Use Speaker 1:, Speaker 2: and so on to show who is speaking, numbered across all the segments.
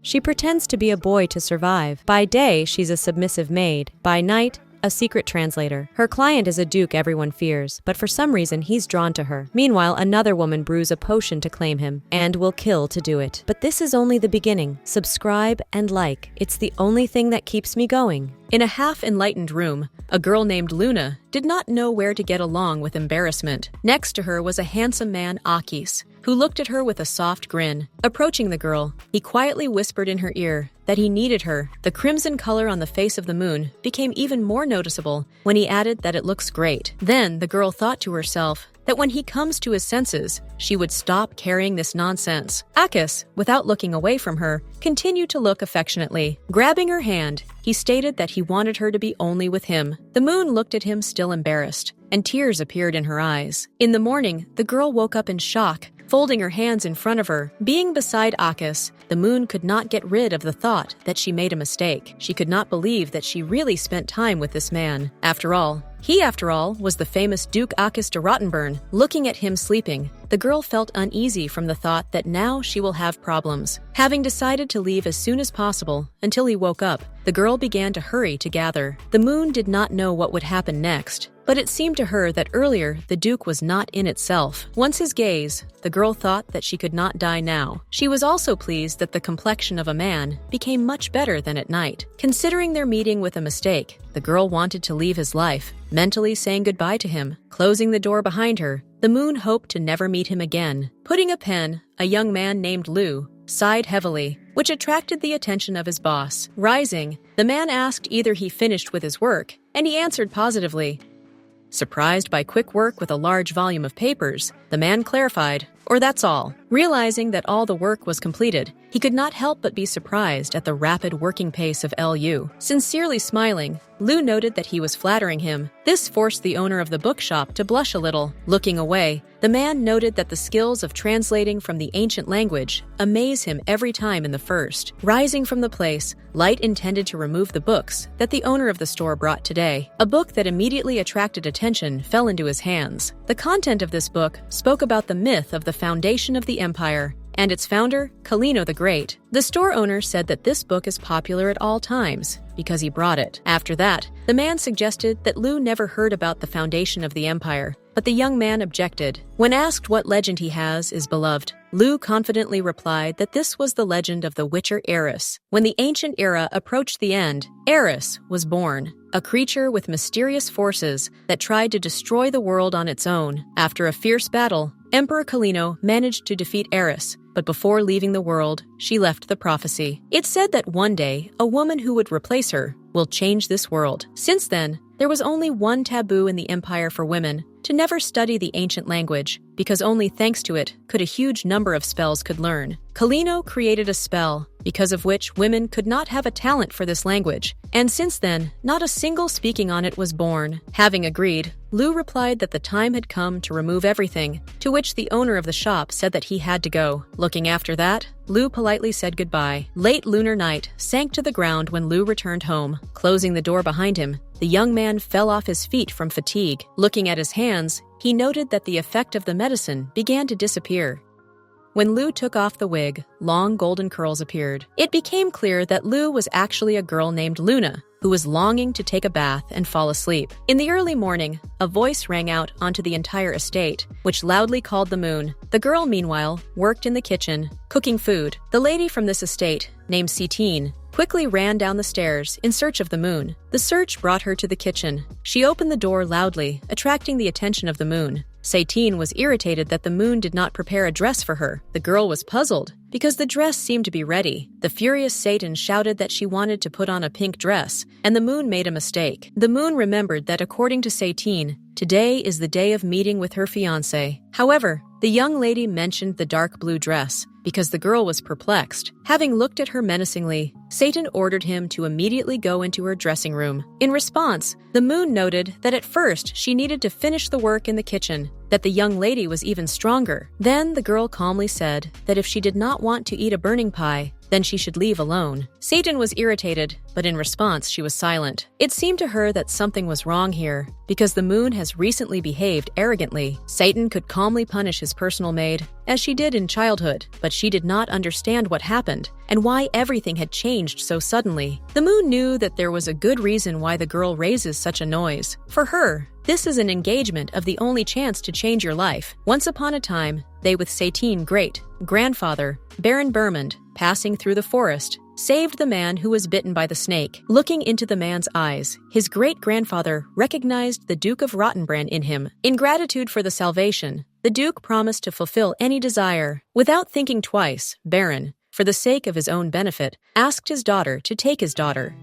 Speaker 1: She pretends to be a boy to survive. By day, she's a submissive maid. By night, a secret translator. Her client is a duke everyone fears, but for some reason he's drawn to her. Meanwhile, another woman brews a potion to claim him, and will kill to do it. But this is only the beginning. Subscribe and like. It's the only thing that keeps me going. In a half-enlightened room, a girl named Luna did not know where to get along with embarrassment. Next to her was a handsome man, Akis, who looked at her with a soft grin. Approaching the girl, he quietly whispered in her ear that he needed her. The crimson color on the face of the moon became even more noticeable when he added that it looks great. Then the girl thought to herself that when he comes to his senses, she would stop carrying this nonsense. Akis, without looking away from her, continued to look affectionately. Grabbing her hand, he stated that he wanted her to be only with him. The moon looked at him still embarrassed, and tears appeared in her eyes. In the morning, the girl woke up in shock, folding her hands in front of her. Being beside Akis, the moon could not get rid of the thought that she made a mistake. She could not believe that she really spent time with this man. After all, was the famous Duke Akis de Rottenburn. Looking at him sleeping, the girl felt uneasy from the thought that now she will have problems. Having decided to leave as soon as possible until he woke up, the girl began to hurry to gather. The moon did not know what would happen next, but it seemed to her that earlier the Duke was not in itself. Once his gaze, the girl thought that she could not die now. She was also pleased that the complexion of a man became much better than at night. Considering their meeting with a mistake, the girl wanted to leave his life, mentally saying goodbye to him. Closing the door behind her, the moon hoped to never meet him again. Putting a pen, a young man named Lou sighed heavily, which attracted the attention of his boss. Rising, the man asked either he finished with his work, and he answered positively. Surprised by quick work with a large volume of papers, the man clarified, "Or that's all." Realizing that all the work was completed, he could not help but be surprised at the rapid working pace of Lu. Sincerely smiling, Lou noted that he was flattering him. This forced the owner of the bookshop to blush a little. Looking away, the man noted that the skills of translating from the ancient language amaze him every time in the first. Rising from the place, Light intended to remove the books that the owner of the store brought today. A book that immediately attracted attention fell into his hands. The content of this book spoke about the myth of the foundation of the empire and its founder, Kalino the Great. The store owner said that this book is popular at all times because he brought it. After that, the man suggested that Lou never heard about the foundation of the empire, but the young man objected. When asked what legend he has is beloved, Lou confidently replied that this was the legend of the Witcher Eris. When the ancient era approached the end, Eris was born, a creature with mysterious forces that tried to destroy the world on its own. After a fierce battle, Emperor Kalino managed to defeat Eris, but before leaving the world, she left the prophecy. It said that one day, a woman who would replace her will change this world. Since then, there was only one taboo in the empire for women: to never study the ancient language, because only thanks to it could a huge number of spells could learn. Kalino created a spell, because of which women could not have a talent for this language, and since then, not a single speaking on it was born. Having agreed, Lou replied that the time had come to remove everything, to which the owner of the shop said that he had to go. Looking after that, Lou politely said goodbye. Late lunar night sank to the ground when Lou returned home. Closing the door behind him, the young man fell off his feet from fatigue. Looking at his hands, he noted that the effect of the medicine began to disappear. When Lou took off the wig, long golden curls appeared. It became clear that Lou was actually a girl named Luna, who was longing to take a bath and fall asleep. In the early morning, a voice rang out onto the entire estate, which loudly called the moon. The girl, meanwhile, worked in the kitchen, cooking food. The lady from this estate, named Seducing, quickly ran down the stairs in search of the moon. The search brought her to the kitchen. She opened the door loudly, attracting the attention of the moon. Seducing was irritated that the moon did not prepare a dress for her. The girl was puzzled, because the dress seemed to be ready. The furious Satan shouted that she wanted to put on a pink dress, and the moon made a mistake. The moon remembered that according to Seducing, today is the day of meeting with her fiancé. However, the young lady mentioned the dark blue dress, because the girl was perplexed. Having looked at her menacingly, Satan ordered him to immediately go into her dressing room. In response, the moon noted that at first she needed to finish the work in the kitchen, that the young lady was even stronger. Then the girl calmly said that if she did not want to eat a burning pie, then she should leave alone. Satan was irritated, but in response she was silent. It seemed to her that something was wrong here, because the moon has recently behaved arrogantly. Satan could calmly punish his personal maid, as she did in childhood, but she did not understand what happened and why everything had changed so suddenly. The moon knew that there was a good reason why the girl raises such a noise. For her, this is an engagement of the only chance to change your life. Once upon a time, they with Satan great-grandfather, Baron Bermond, passing through the forest, saved the man who was bitten by the snake. Looking into the man's eyes, his great-grandfather recognized the Duke of Rottenburn in him. In gratitude for the salvation, the Duke promised to fulfill any desire. Without thinking twice, Baron, for the sake of his own benefit, asked his daughter to take his daughter.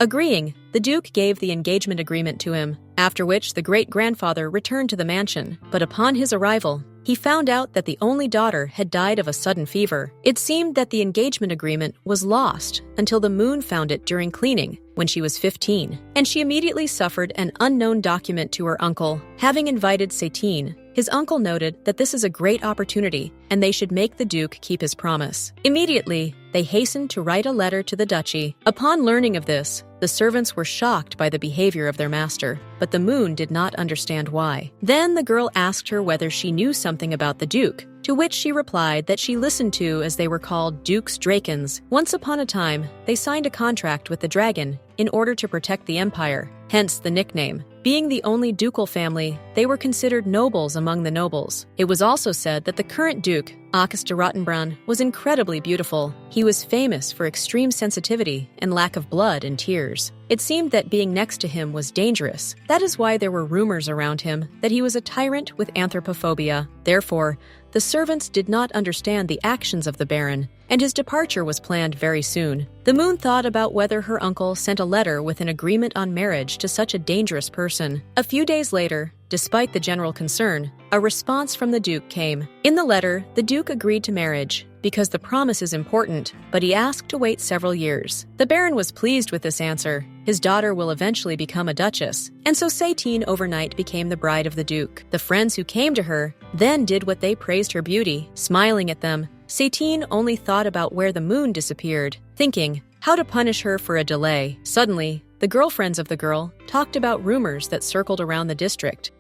Speaker 1: Agreeing, the Duke gave the engagement agreement to him, after which the great-grandfather returned to the mansion. But upon his arrival, he found out that the only daughter had died of a sudden fever. It seemed that the engagement agreement was lost until the moon found it during cleaning, when she was 15, and she immediately suffered an unknown document to her uncle. Having invited Satan, his uncle noted that this is a great opportunity, and they should make the Duke keep his promise. Immediately, they hastened to write a letter to the duchy. Upon learning of this, the servants were shocked by the behavior of their master, but the moon did not understand why. Then the girl asked her whether she knew something about the Duke, to which she replied that she listened to as they were called Duke's Drakens. Once upon a time, they signed a contract with the dragon in order to protect the empire, hence the nickname. Being the only ducal family, they were considered nobles among the nobles. It was also said that the current Duke Akis de Rottenburn was incredibly beautiful. He was famous for extreme sensitivity and lack of blood and tears. It seemed that being next to him was dangerous. That is why there were rumors around him that he was a tyrant with anthropophobia. Therefore, the servants did not understand the actions of the Baron, and his departure was planned very soon. The moon thought about whether her uncle sent a letter with an agreement on marriage to such a dangerous person. A few days later, despite the general concern, a response from the Duke came. In the letter, the Duke agreed to marriage because the promise is important, but he asked to wait several years. The Baron was pleased with this answer. His daughter will eventually become a duchess, and so Satan overnight became the bride of the Duke. The friends who came to her then did what they praised her beauty. Smiling at them, Satan only thought about where the moon disappeared, thinking how to punish her for a delay. Suddenly, the girlfriends of the girl talked about rumors that circled around the district.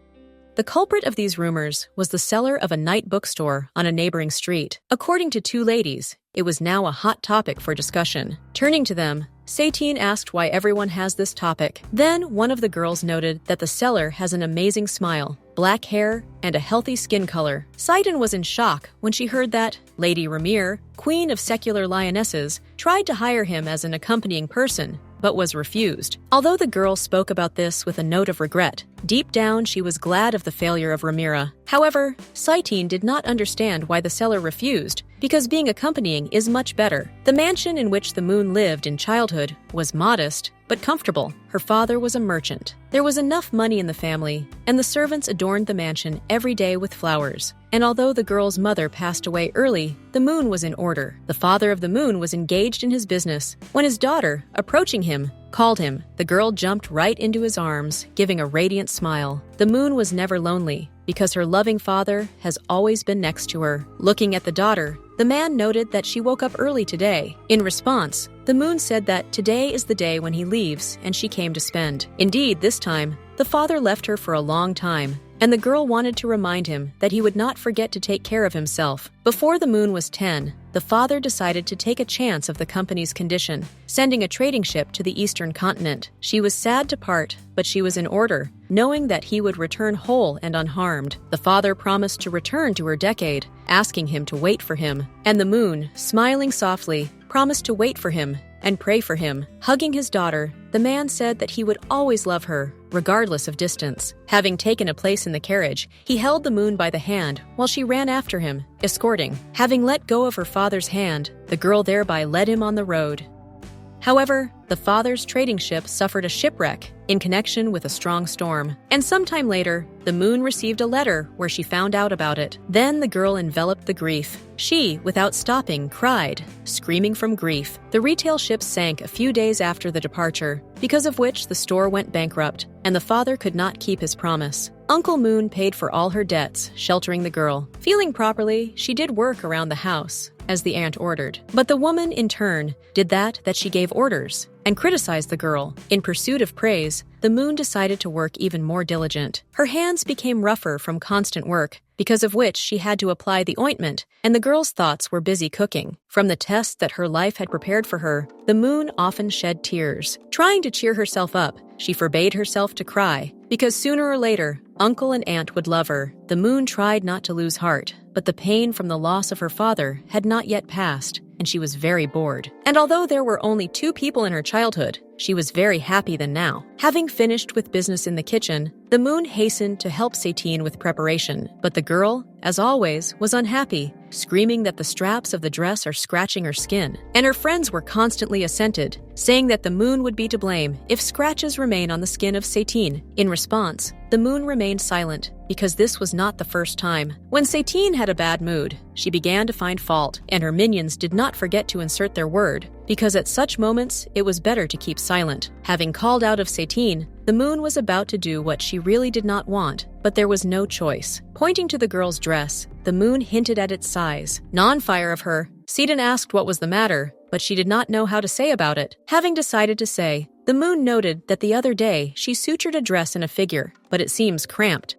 Speaker 1: The culprit of these rumors was the seller of a night bookstore on a neighboring street. According to two ladies, it was now a hot topic for discussion. Turning to them, Satan asked why everyone has this topic. Then one of the girls noted that the seller has an amazing smile, black hair, and a healthy skin color. Satan was in shock when she heard that Lady Ramir, queen of secular lionesses, tried to hire him as an accompanying person, but was refused. Although the girl spoke about this with a note of regret, deep down she was glad of the failure of Ramira. However, Satan did not understand why the seller refused, because being accompanying is much better. The mansion in which the moon lived in childhood was modest, but comfortable. Her father was a merchant. There was enough money in the family, and the servants adorned the mansion every day with flowers. And although the girl's mother passed away early, the moon was in order. The father of the moon was engaged in his business when his daughter, approaching him, called him. The girl jumped right into his arms, giving a radiant smile. The moon was never lonely, because her loving father has always been next to her. Looking at the daughter, the man noted that she woke up early today. In response, the moon said that today is the day when he leaves and she came to spend. Indeed, this time, the father left her for a long time, and the girl wanted to remind him that he would not forget to take care of himself. Before the moon was 10, the father decided to take a chance of the company's condition, sending a trading ship to the eastern continent. She was sad to part, but she was in order, knowing that he would return whole and unharmed. The father promised to return to her decade, asking him to wait for him. And the moon, smiling softly, promised to wait for him and pray for him. Hugging his daughter, the man said that he would always love her, regardless of distance. Having taken a place in the carriage, he held the moon by the hand while she ran after him, escorting. Having let go of her father's hand, the girl thereby led him on the road. However, the father's trading ship suffered a shipwreck in connection with a strong storm, and sometime later, the moon received a letter where she found out about it. Then the girl enveloped the grief. She, without stopping, cried, screaming from grief. The retail ship sank a few days after the departure, because of which the store went bankrupt, and the father could not keep his promise. Uncle Moon paid for all her debts, sheltering the girl. Feeling properly, she did work around the house, as the aunt ordered. But the woman, in turn, did that she gave orders, and criticized the girl. In pursuit of praise, the Moon decided to work even more diligent. Her hands became rougher from constant work, because of which she had to apply the ointment, and the girl's thoughts were busy cooking. From the tests that her life had prepared for her, the Moon often shed tears. Trying to cheer herself up, she forbade herself to cry, because sooner or later, uncle and aunt would love her. The Moon tried not to lose heart, but the pain from the loss of her father had not yet passed, and she was very bored. And although there were only 2 people in her childhood, she was very happy then now. Having finished with business in the kitchen, the Moon hastened to help Satine with preparation, but the girl, as always, was unhappy, screaming that the straps of the dress are scratching her skin. And her friends were constantly assented, saying that the Moon would be to blame if scratches remain on the skin of Satine. In response, the Moon remained silent, because this was not the first time. When Satine had a bad mood, she began to find fault, and her minions did not forget to insert their word, because at such moments it was better to keep silent. Having called out of Satine, the Moon was about to do what she really did not want, but there was no choice. Pointing to the girl's dress, the Moon hinted at its size. Non-fire of her, Satine asked what was the matter, but she did not know how to say about it. Having decided to say, the Moon noted that the other day she sutured a dress in a figure, but it seems cramped.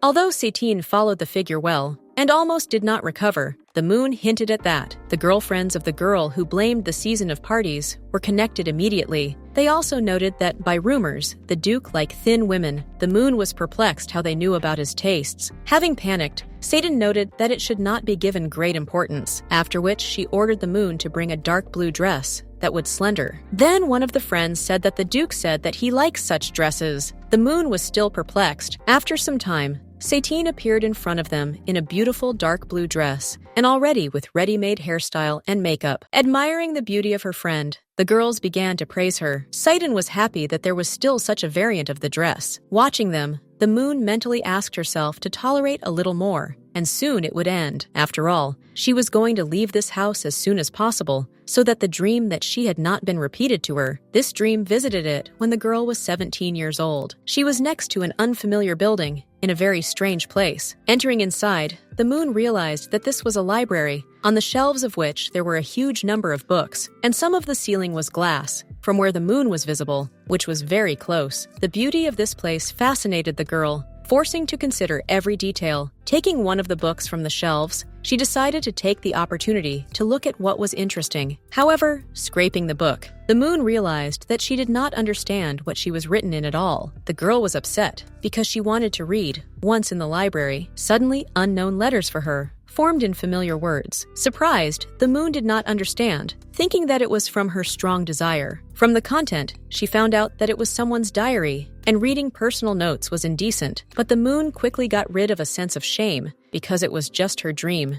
Speaker 1: Although Satine followed the figure well, and almost did not recover, the Moon hinted at that. The girlfriends of the girl who blamed the season of parties were connected immediately. They also noted that, by rumors, the Duke liked thin women. The Moon was perplexed how they knew about his tastes. Having panicked, Satine noted that it should not be given great importance, after which she ordered the Moon to bring a dark blue dress that would slender. Then one of the friends said that the Duke said that he likes such dresses. The Moon was still perplexed. After some time, Satine appeared in front of them in a beautiful dark blue dress, and already with ready-made hairstyle and makeup. Admiring the beauty of her friend, the girls began to praise her. Satine was happy that there was still such a variant of the dress. Watching them, the Moon mentally asked herself to tolerate a little more, and soon it would end. After all, she was going to leave this house as soon as possible, so that the dream that she had not been repeated to her. This dream visited it when the girl was 17 years old. She was next to an unfamiliar building, in a very strange place. Entering inside, the Moon realized that this was a library, on the shelves of which there were a huge number of books, and some of the ceiling was glass, from where the Moon was visible, which was very close. The beauty of this place fascinated the girl, forcing to consider every detail. Taking one of the books from the shelves, she decided to take the opportunity to look at what was interesting. However, scraping the book, the Moon realized that she did not understand what she was written in at all. The girl was upset because she wanted to read. Once in the library, suddenly unknown letters for her formed in familiar words. Surprised, the Moon did not understand, thinking that it was from her strong desire. From the content, she found out that it was someone's diary, and reading personal notes was indecent. But the Moon quickly got rid of a sense of shame, because it was just her dream.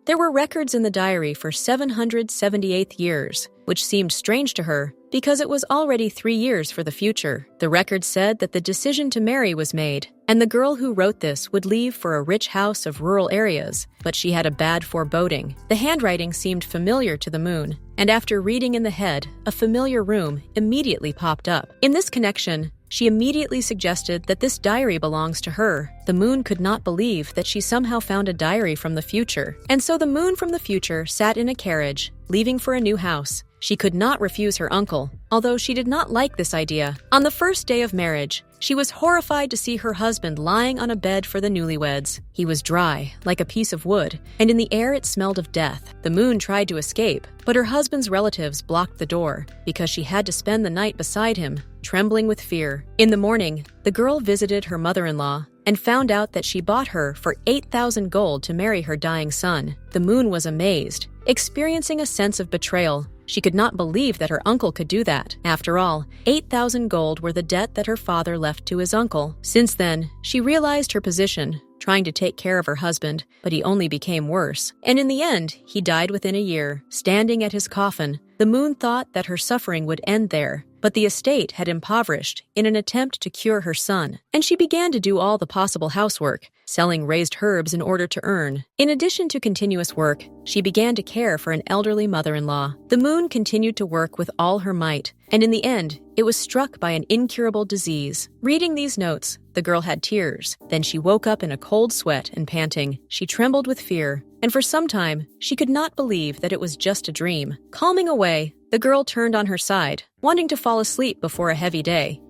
Speaker 1: There were records in the diary for 778 years, which seemed strange to her, because it was already 3 years for the future. The record said that the decision to marry was made, and the girl who wrote this would leave for a rich house of rural areas, but she had a bad foreboding. The handwriting seemed familiar to the Moon, and after reading in the head, a familiar room immediately popped up. In this connection, she immediately suggested that this diary belongs to her. The Moon could not believe that she somehow found a diary from the future. And so the Moon from the future sat in a carriage, leaving for a new house. She could not refuse her uncle, although she did not like this idea. On the first day of marriage, she was horrified to see her husband lying on a bed for the newlyweds. He was dry, like a piece of wood, and in the air it smelled of death. The Moon tried to escape, but her husband's relatives blocked the door, because she had to spend the night beside him, trembling with fear. In the morning, the girl visited her mother-in-law and found out that she bought her for 8,000 gold to marry her dying son. The Moon was amazed, experiencing a sense of betrayal. She could not believe that her uncle could do that. After all, 8,000 gold were the debt that her father left to his uncle. Since then, she realized her position, trying to take care of her husband, but he only became worse. And in the end, he died within a year. Standing at his coffin, the Moon thought that her suffering would end there, but but the estate had impoverished in an attempt to cure her son, and she began to do all the possible housework, selling raised herbs in order to earn. In addition to continuous work, she began to care for an elderly mother-in-law. The moon continued to work with all her might, and in the end, it was struck by an incurable disease. Reading these notes, the girl had tears. Then she woke up in a cold sweat and panting. She trembled with fear, and for some time, she could not believe that it was just a dream. Calming away, the girl turned on her side, wanting to fall asleep before a heavy day,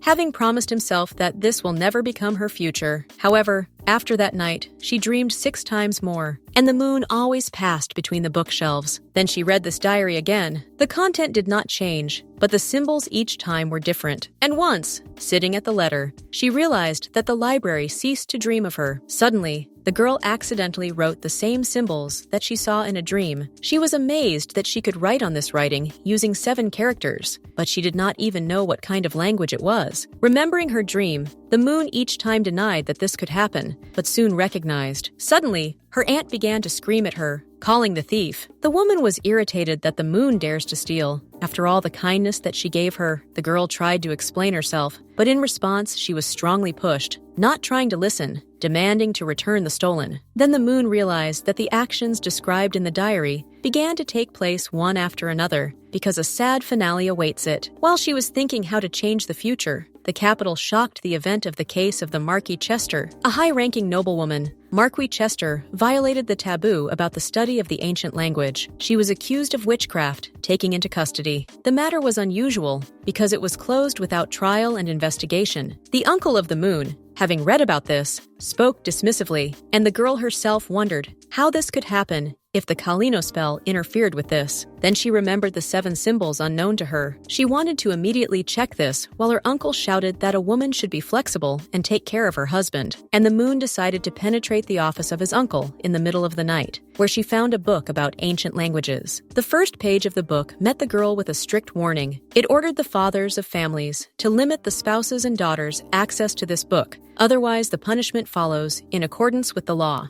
Speaker 1: having promised himself that this will never become her future. However, after that night, she dreamed 6 times more, and the moon always passed between the bookshelves. Then she read this diary again. The content did not change, but the symbols each time were different. And once, sitting at the letter, she realized that the library ceased to dream of her. Suddenly, the girl accidentally wrote the same symbols that she saw in a dream. She was amazed that she could write on this writing using 7 characters, but she did not even know what kind of language it was. Remembering her dream, the moon each time denied that this could happen, but soon recognized. Suddenly, her aunt began to scream at her, calling the thief. The woman was irritated that the moon dares to steal. After all the kindness that she gave her, the girl tried to explain herself, but in response, she was strongly pushed, not trying to listen, demanding to return the stolen. Then the moon realized that the actions described in the diary began to take place one after another, because a sad finale awaits it. While she was thinking how to change the future, the capital shocked the event of the case of the Marquis Chester, a high-ranking noblewoman. Marquis Chester violated the taboo about the study of the ancient language. She was accused of witchcraft, taking into custody. The matter was unusual because it was closed without trial and investigation. The uncle of the moon, having read about this, spoke dismissively, and the girl herself wondered how this could happen if the Kalino spell interfered with this. Then she remembered the 7 symbols unknown to her. She wanted to immediately check this, while her uncle shouted that a woman should be flexible and take care of her husband. And the moon decided to penetrate the office of his uncle in the middle of the night, where she found a book about ancient languages. The first page of the book met the girl with a strict warning. It ordered the fathers of families to limit the spouses and daughters' access to this book, otherwise the punishment follows in accordance with the law.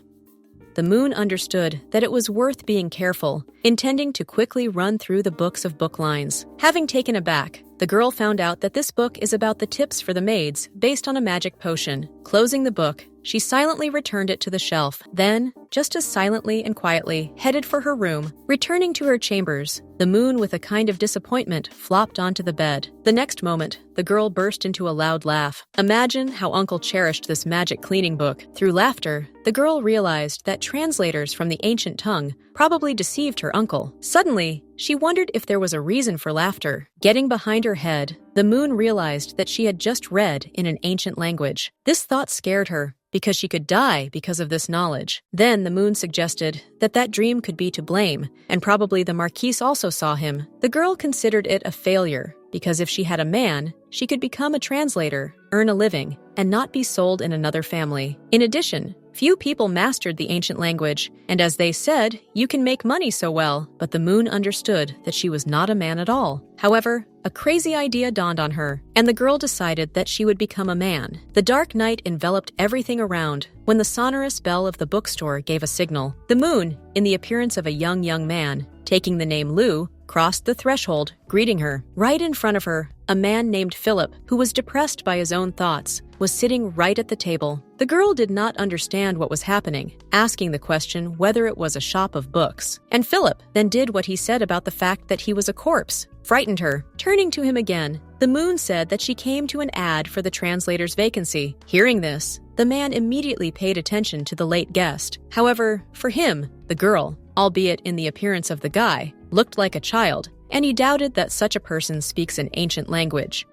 Speaker 1: The moon understood that it was worth being careful, intending to quickly run through the books of book lines. Having taken aback, the girl found out that this book is about the tips for the maids based on a magic potion. Closing the book, she silently returned it to the shelf, then, just as silently and quietly, headed for her room. Returning to her chambers, the moon, with a kind of disappointment, flopped onto the bed. The next moment, the girl burst into a loud laugh. Imagine how Uncle cherished this magic cleaning book. Through laughter, the girl realized that translators from the ancient tongue probably deceived her uncle. Suddenly, she wondered if there was a reason for laughter. Getting behind her head, the moon realized that she had just read in an ancient language. This thought scared her, because she could die because of this knowledge. Then the moon suggested that that dream could be to blame, and probably the Marquise also saw him. The girl considered it a failure, because if she had a man, she could become a translator, earn a living, and not be sold in another family. In addition, few people mastered the ancient language, and as they said, you can make money so well, but the moon understood that she was not a man at all. However, a crazy idea dawned on her, and the girl decided that she would become a man. The dark night enveloped everything around when the sonorous bell of the bookstore gave a signal. The moon, in the appearance of a young man, taking the name Lou, crossed the threshold, greeting her. Right in front of her, a man named Philip, who was depressed by his own thoughts, was sitting right at the table. The girl did not understand what was happening, asking the question whether it was a shop of books. And Philip then did what he said about the fact that he was a corpse, frightened her. Turning to him again, the moon said that she came to an ad for the translator's vacancy. Hearing this, the man immediately paid attention to the late guest. However, for him, the girl, albeit in the appearance of the guy, looked like a child, and he doubted that such a person speaks an ancient language.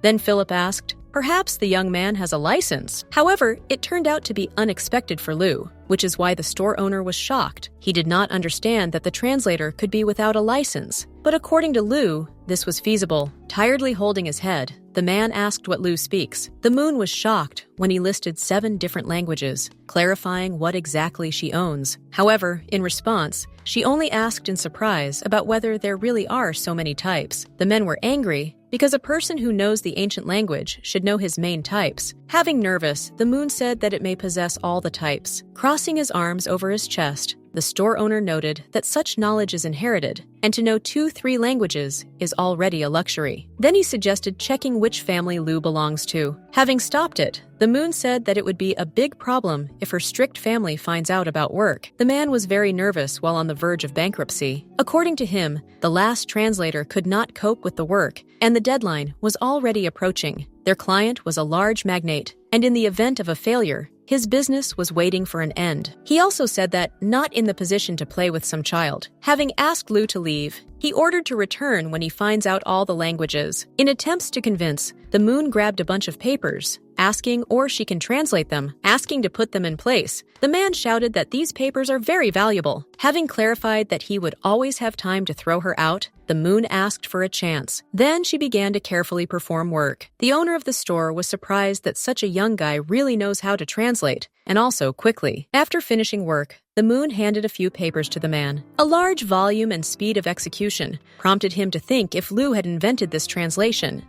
Speaker 1: Then Philip asked, perhaps the young man has a license. However, it turned out to be unexpected for Lou, which is why the store owner was shocked. He did not understand that the translator could be without a license. But according to Lou, this was feasible. Tiredly holding his head, the man asked what Lou speaks. The moon was shocked when he listed 7 different languages, clarifying what exactly she owns. However, in response, she only asked in surprise about whether there really are so many types. The men were angry because a person who knows the ancient language should know his main types. Having nervous, the moon said that it may possess all the types. Crossing his arms over his chest, The store owner noted that such knowledge is inherited, and to know 2-3 languages is already a luxury. Then he suggested checking which family Lu belongs to. Having stopped it, the moon said that it would be a big problem if her strict family finds out about work. The man was very nervous while on the verge of bankruptcy. According to him, the last translator could not cope with the work, and the deadline was already approaching. Their client was a large magnate, and in the event of a failure, his business was waiting for an end. He also said that not in the position to play with some child. Having asked Lu to leave, he ordered to return when he finds out all the languages. In attempts to convince, the moon grabbed a bunch of papers, asking or she can translate them, asking to put them in place. The man shouted that these papers are very valuable. Having clarified that he would always have time to throw her out, the moon asked for a chance. Then she began to carefully perform work. The owner of the store was surprised that such a young guy really knows how to translate, and also quickly. After finishing work, the moon handed a few papers to the man. A large volume and speed of execution prompted him to think if Lu had invented this translation.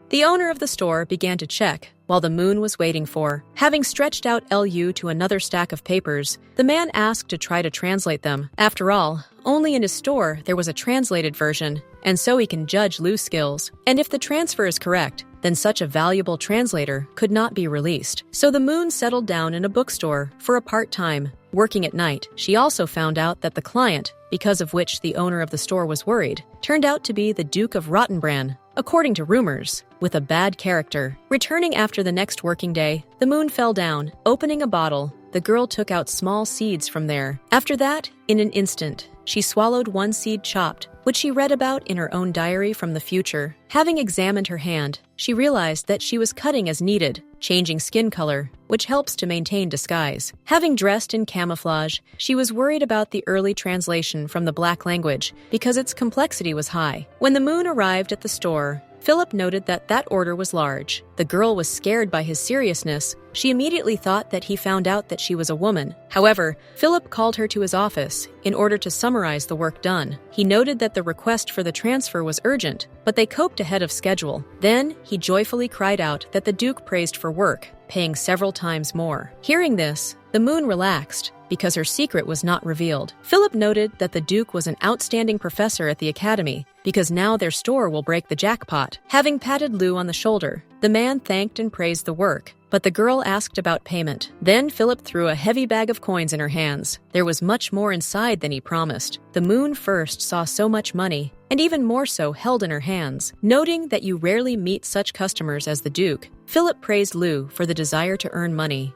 Speaker 1: The owner of the store began to check, while the moon was waiting for. Having stretched out Lu to another stack of papers, the man asked to try to translate them. After all, only in his store there was a translated version, and so he can judge Lu's skills. And if the transfer is correct, then such a valuable translator could not be released. So the moon settled down in a bookstore for a part-time. Working at night, she also found out that the client, because of which the owner of the store was worried, turned out to be the Duke of Rottenburn, according to rumors, with a bad character. Returning after the next working day, the moon fell down. Opening a bottle, the girl took out small seeds from there. After that, in an instant, she swallowed one seed chopped, which she read about in her own diary from the future. Having examined her hand, she realized that she was cutting as needed, changing skin color, which helps to maintain disguise. Having dressed in camouflage, she was worried about the early translation from the black language because its complexity was high. When the moon arrived at the store, Philip noted that that order was large. The girl was scared by his seriousness. She immediately thought that he found out that she was a woman. However, Philip called her to his office in order to summarize the work done. He noted that the request for the transfer was urgent, but they coped ahead of schedule. Then, he joyfully cried out that the Duke praised for work, paying several times more. Hearing this, the moon relaxed, because her secret was not revealed. Philip noted that the Duke was an outstanding professor at the academy, because now their store will break the jackpot. Having patted Lu on the shoulder, the man thanked and praised the work, but the girl asked about payment. Then Philip threw a heavy bag of coins in her hands. There was much more inside than he promised. The moon first saw so much money, and even more so held in her hands. Noting that you rarely meet such customers as the Duke, Philip praised Lu for the desire to earn money.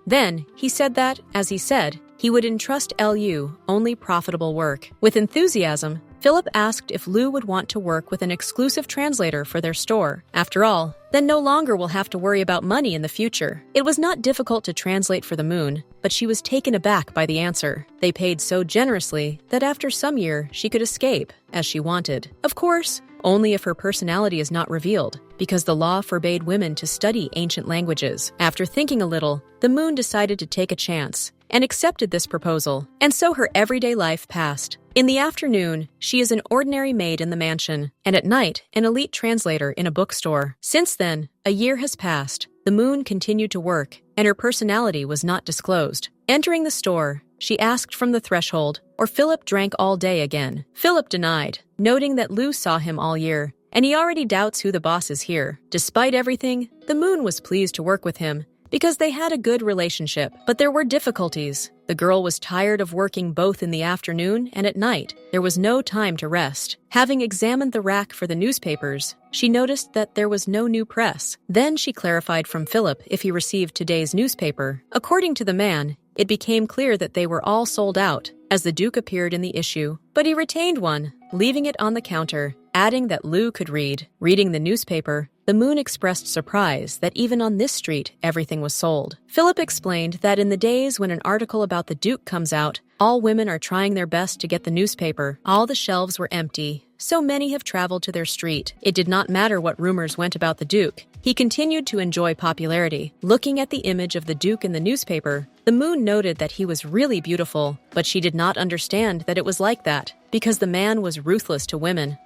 Speaker 1: Then, he said that, as he said, he would entrust Lu only profitable work. With enthusiasm, Philip asked if Lu would want to work with an exclusive translator for their store. After all, then no longer will have to worry about money in the future. It was not difficult to translate for the moon, but she was taken aback by the answer. They paid so generously that after some year she could escape, as she wanted. Of course, only if her personality is not revealed, because the law forbade women to study ancient languages. After thinking a little, the moon decided to take a chance and accepted this proposal, and so her everyday life passed. In the afternoon, she is an ordinary maid in the mansion, and at night, an elite translator in a bookstore. Since then, a year has passed. The moon continued to work, and her personality was not disclosed. Entering the store, she asked from the threshold, or Philip drank all day again. Philip denied, noting that Lu saw him all year, and he already doubts who the boss is here. Despite everything, the moon was pleased to work with him, because they had a good relationship. But there were difficulties. The girl was tired of working both in the afternoon and at night. There was no time to rest. Having examined the rack for the newspapers, she noticed that there was no new press. Then she clarified from Philip if he received today's newspaper. According to the man, it became clear that they were all sold out, as the Duke appeared in the issue. But he retained one, leaving it on the counter, adding that Lu could read. Reading the newspaper, the moon expressed surprise that even on this street, everything was sold. Philip explained that in the days when an article about the Duke comes out, all women are trying their best to get the newspaper. All the shelves were empty, so many have traveled to their street. It did not matter what rumors went about the Duke. He continued to enjoy popularity. Looking at the image of the Duke in the newspaper, the moon noted that he was really beautiful, but she did not understand that it was like that, because the man was ruthless to women.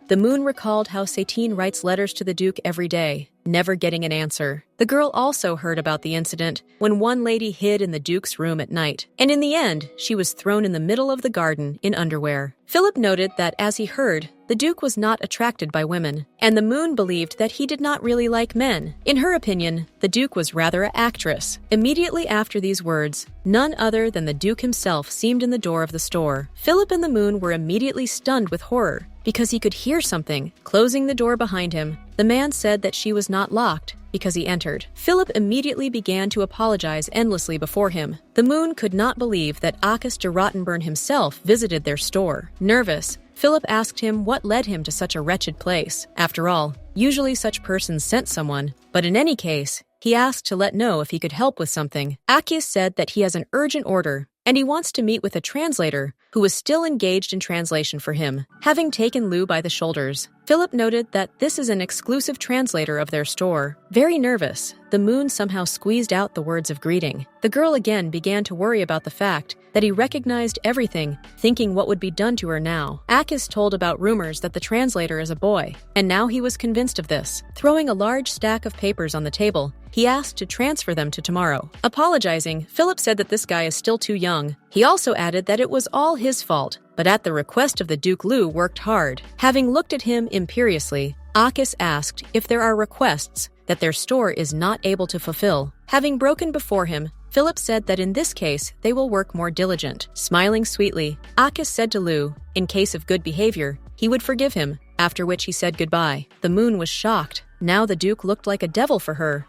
Speaker 1: The moon recalled how Satine writes letters to the Duke every day. never getting an answer. The girl also heard about the incident when one lady hid in the Duke's room at night, and in the end, she was thrown in the middle of the garden in underwear. Philip noted that as he heard, the Duke was not attracted by women, and the moon believed that he did not really like men. In her opinion, the Duke was rather an actress. Immediately after these words, none other than the Duke himself seemed in the door of the store. Philip and the moon were immediately stunned with horror, because he could hear something closing the door behind him. The man said that she was not locked because he entered. Philip immediately began to apologize endlessly before him. The moon could not believe that Akis de Rottenburn himself visited their store. Nervous, Philip asked him what led him to such a wretched place. After all, usually such persons sent someone, but in any case, he asked to let know if he could help with something. Akis said that he has an urgent order, and he wants to meet with a translator who was still engaged in translation for him. Having taken Lou by the shoulders, Philip noted that this is an exclusive translator of their store. Very nervous, the moon somehow squeezed out the words of greeting. The girl again began to worry about the fact that he recognized everything, thinking what would be done to her now. Akis told about rumors that the translator is a boy, and now he was convinced of this. Throwing a large stack of papers on the table, he asked to transfer them to tomorrow. Apologizing, Philip said that this guy is still too young. He also added that it was all his fault, but at the request of the Duke, Lou worked hard. Having looked at him imperiously, Akis asked if there are requests that their store is not able to fulfill. Having broken before him, Philip said that in this case, they will work more diligent. Smiling sweetly, Akis said to Lou, in case of good behavior, he would forgive him, after which he said goodbye. The moon was shocked. Now the Duke looked like a devil for her.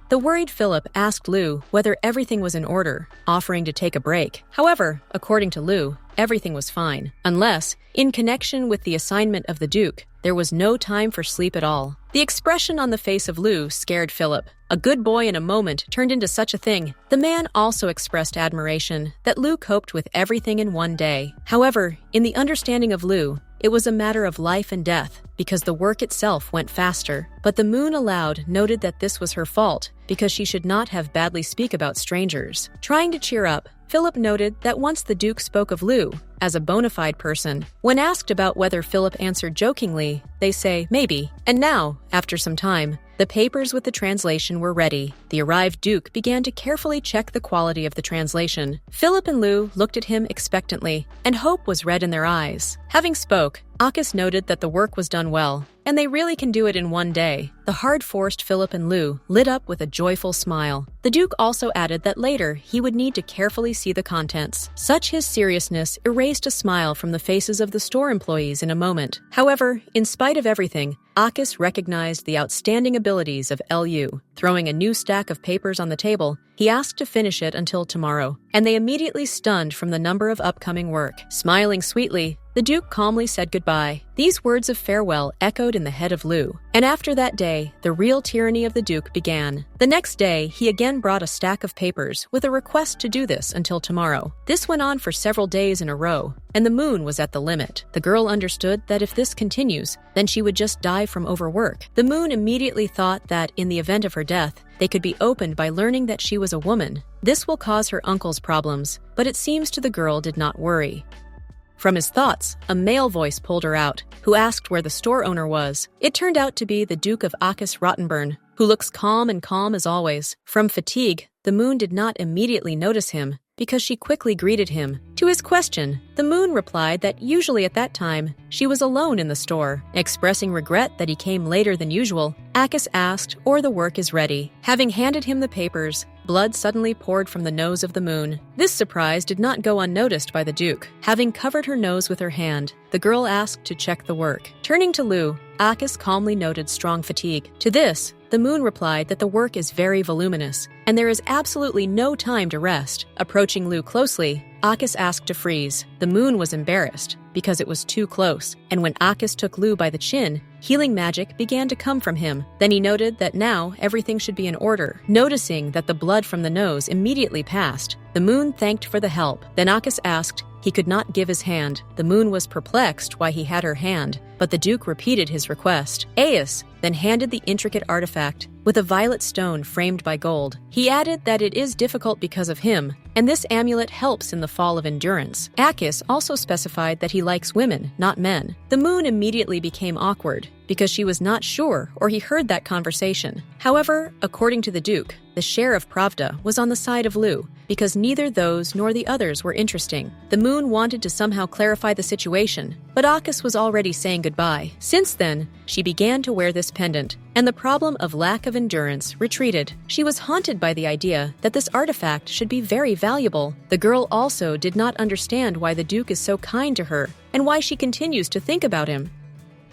Speaker 1: The worried Philip asked Lou whether everything was in order, offering to take a break. However, according to Lou, everything was fine, unless, in connection with the assignment of the Duke, there was no time for sleep at all. The expression on the face of Lou scared Philip. A good boy in a moment turned into such a thing. The man also expressed admiration that Lou coped with everything in one day. However, in the understanding of Lou, it was a matter of life and death, because the work itself went faster. But the moon aloud noted that this was her fault, because she should not have badly speak about strangers. Trying to cheer up, Philip noted that once the Duke spoke of Lou as a bona fide person. When asked about whether Philip answered jokingly, they say, maybe. And now, after some time, the papers with the translation were ready. The arrived Duke began to carefully check the quality of the translation. Philip and Lou looked at him expectantly, and hope was read in their eyes. Having spoke, Akis noted that the work was done well, and they really can do it in one day. The hard-forced Philip and Lou lit up with a joyful smile. The Duke also added that later he would need to carefully see the contents. Such his seriousness erased a smile from the faces of the store employees in a moment. However, in spite of everything, Akis recognized the outstanding abilities of Lu. Throwing a new stack of papers on the table, he asked to finish it until tomorrow, and they immediately stunned from the number of upcoming work. Smiling sweetly, the Duke calmly said goodbye. These words of farewell echoed in the head of Lou, and after that day, the real tyranny of the Duke began. The next day, he again brought a stack of papers with a request to do this until tomorrow. This went on for several days in a row, and the moon was at the limit. The girl understood that if this continues, then she would just die from overwork. The moon immediately thought that, in the event of her death, they could be opened by learning that she was a woman. This will cause her uncle's problems, but it seems to the girl did not worry. From his thoughts, a male voice pulled her out, who asked where the store owner was. It turned out to be the Duke of Akis Rottenburn, who looks calm as always. From fatigue, the moon did not immediately notice him, because she quickly greeted him. To his question, the moon replied that usually at that time, she was alone in the store. Expressing regret that he came later than usual, Akis asked, or the work is ready. Having handed him the papers, blood suddenly poured from the nose of the moon. This surprise did not go unnoticed by the Duke. Having covered her nose with her hand, the girl asked to check the work. Turning to Lou, Akis calmly noted strong fatigue. To this, the moon replied that the work is very voluminous, and there is absolutely no time to rest. Approaching Lou closely, Akis asked to freeze. The moon was embarrassed, because it was too close, and when Akis took Lou by the chin, healing magic began to come from him. Then he noted that now everything should be in order. Noticing that the blood from the nose immediately passed, the moon thanked for the help. Then Akis asked he could not give his hand. The moon was perplexed why he had her hand, but the Duke repeated his request. Aias then handed the intricate artifact with a violet stone framed by gold. He added that it is difficult because of him, and this amulet helps in the fall of endurance. Akis also specified that he likes women, not men. The moon immediately became awkward because she was not sure or he heard that conversation. However, according to the Duke, the share of Pravda was on the side of Lu, because neither those nor the others were interesting. The moon wanted to somehow clarify the situation, but Akis was already saying goodbye. Since then, she began to wear this pendant, and the problem of lack of endurance retreated. She was haunted by the idea that this artifact should be very valuable. The girl also did not understand why the Duke is so kind to her, and why she continues to think about him.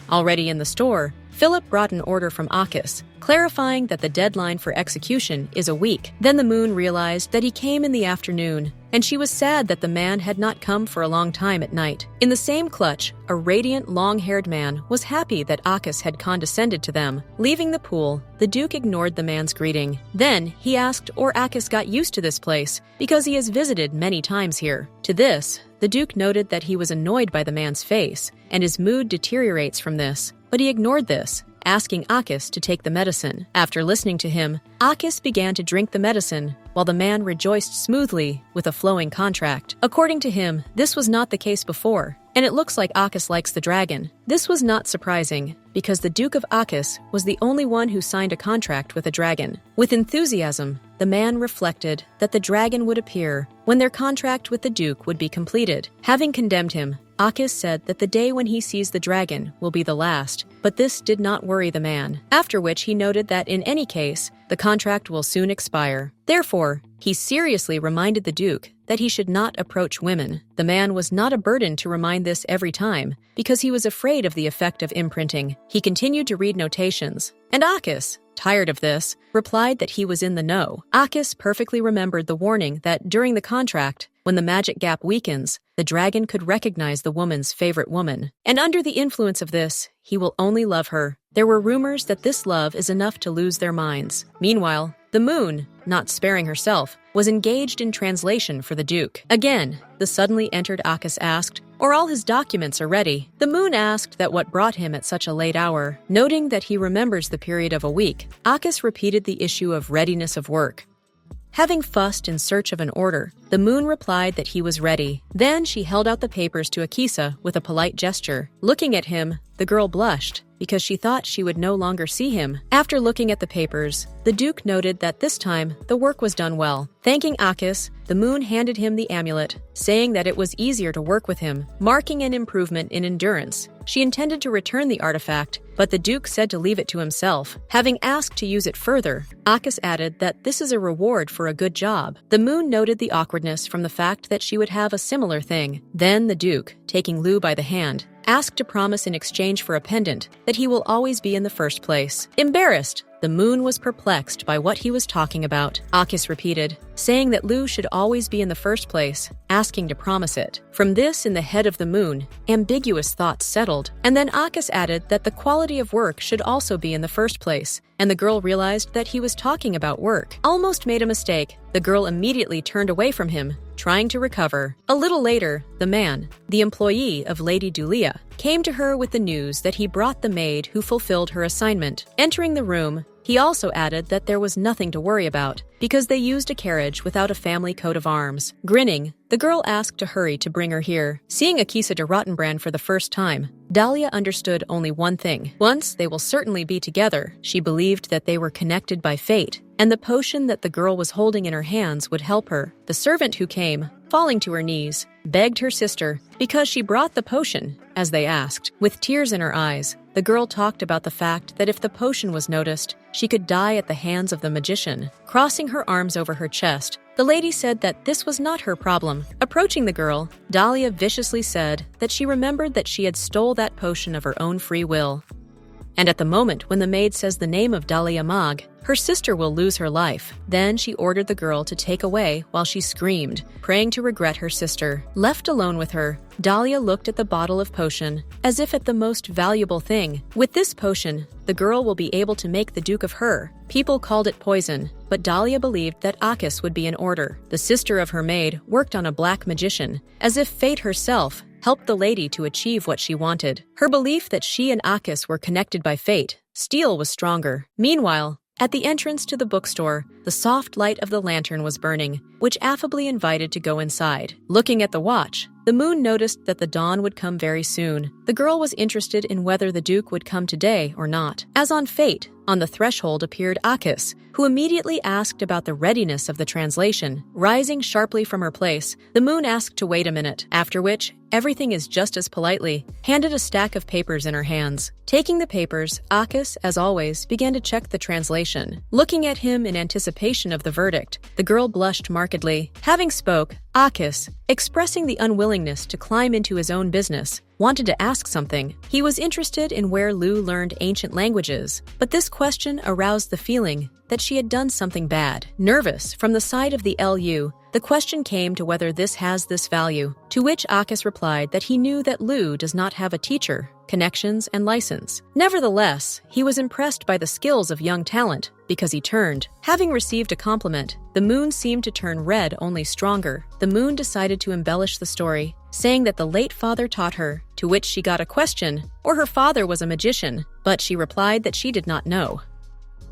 Speaker 1: Already in the store, Philip brought an order from Akis, clarifying that the deadline for execution is a week. Then the moon realized that he came in the afternoon, and she was sad that the man had not come for a long time at night. In the same clutch, a radiant, long-haired man was happy that Akis had condescended to them. Leaving the pool, the Duke ignored the man's greeting. Then he asked or Akis got used to this place, because he has visited many times here. To this, the Duke noted that he was annoyed by the man's face, and his mood deteriorates from this. But he ignored this, asking Akis to take the medicine. After listening to him, Akis began to drink the medicine, while the man rejoiced smoothly with a flowing contract. According to him, this was not the case before, and it looks like Akis likes the dragon. This was not surprising, because the Duke of Akis was the only one who signed a contract with a dragon. With enthusiasm, the man reflected that the dragon would appear when their contract with the Duke would be completed. Having condemned him, Akis said that the day when he sees the dragon will be the last, but this did not worry the man, after which he noted that in any case, the contract will soon expire. Therefore, he seriously reminded the Duke that he should not approach women. The man was not a burden to remind this every time, because he was afraid of the effect of imprinting. He continued to read notations, and Akis, tired of this, replied that he was in the know. Akis perfectly remembered the warning that during the contract, when the magic gap weakens, the dragon could recognize the woman's favorite woman. And under the influence of this, he will only love her. There were rumors that this love is enough to lose their minds. Meanwhile, the moon, not sparing herself, was engaged in translation for the Duke. Again, the suddenly entered Akis asked, "Or all his documents are ready?" The moon asked that what brought him at such a late hour. Noting that he remembers the period of a week, Akis repeated the issue of readiness of work. Having fussed in search of an order, the moon replied that he was ready. Then she held out the papers to Akisa with a polite gesture. Looking at him, the girl blushed, because she thought she would no longer see him. After looking at the papers, the Duke noted that this time the work was done well. Thanking Akis, the moon handed him the amulet, saying that it was easier to work with him, marking an improvement in endurance. She intended to return the artifact, but the Duke said to leave it to himself. Having asked to use it further, Akis added that this is a reward for a good job. The moon noted the awkwardness from the fact that she would have a similar thing. Then the Duke, taking Lu by the hand, asked to promise in exchange for a pendant that he will always be in the first place. Embarrassed, the moon was perplexed by what he was talking about. Akis repeated, saying that Lu should always be in the first place, asking to promise it. From this in the head of the moon, ambiguous thoughts settled, and then Akis added that the quality of work should also be in the first place, and the girl realized that he was talking about work. Almost made a mistake, the girl immediately turned away from him, trying to recover. A little later, the man, the employee of Lady Dalia, came to her with the news that he brought the maid who fulfilled her assignment. Entering the room, he also added that there was nothing to worry about, because they used a carriage without a family coat of arms. Grinning, the girl asked to hurry to bring her here. Seeing Akis de Rottenburn for the first time, Dalia understood only one thing. Once they will certainly be together. She believed that they were connected by fate, and the potion that the girl was holding in her hands would help her. The servant who came, falling to her knees, begged her sister, because she brought the potion, as they asked. With tears in her eyes, the girl talked about the fact that if the potion was noticed, she could die at the hands of the magician. Crossing her arms over her chest, the lady said that this was not her problem. Approaching the girl, Dalia viciously said that she remembered that she had stole that potion of her own free will. And at the moment when the maid says the name of Dalia Mag, her sister will lose her life. Then she ordered the girl to take away while she screamed, praying to regret her sister. Left alone with her, Dalia looked at the bottle of potion, as if at the most valuable thing. With this potion, the girl will be able to make the Duke of her. People called it poison, but Dalia believed that Akis would be in order. The sister of her maid worked on a black magician, as if fate herself helped the lady to achieve what she wanted. Her belief that she and Akis were connected by fate, steel was stronger. Meanwhile, at the entrance to the bookstore, the soft light of the lantern was burning, which affably invited to go inside. Looking at the watch, the moon noticed that the dawn would come very soon. The girl was interested in whether the Duke would come today or not. As on fate, on the threshold appeared Akis, who immediately asked about the readiness of the translation. Rising sharply from her place, the moon asked to wait a minute, after which, everything is just as politely, handed a stack of papers in her hands. Taking the papers, Akis, as always, began to check the translation. Looking at him in anticipation of the verdict, the girl blushed markedly. Having spoke, Akis, expressing the unwillingness to climb into his own business, wanted to ask something. He was interested in where Lu learned ancient languages, but this question aroused the feeling that she had done something bad. Nervous from the side of the LU, the question came to whether this has this value, to which Akis replied that he knew that Lu does not have a teacher, connections, and license. Nevertheless, he was impressed by the skills of young talent, because he turned. Having received a compliment, the moon seemed to turn red only stronger. The moon decided to embellish the story, saying that the late father taught her, to which she got a question, or her father was a magician, but she replied that she did not know,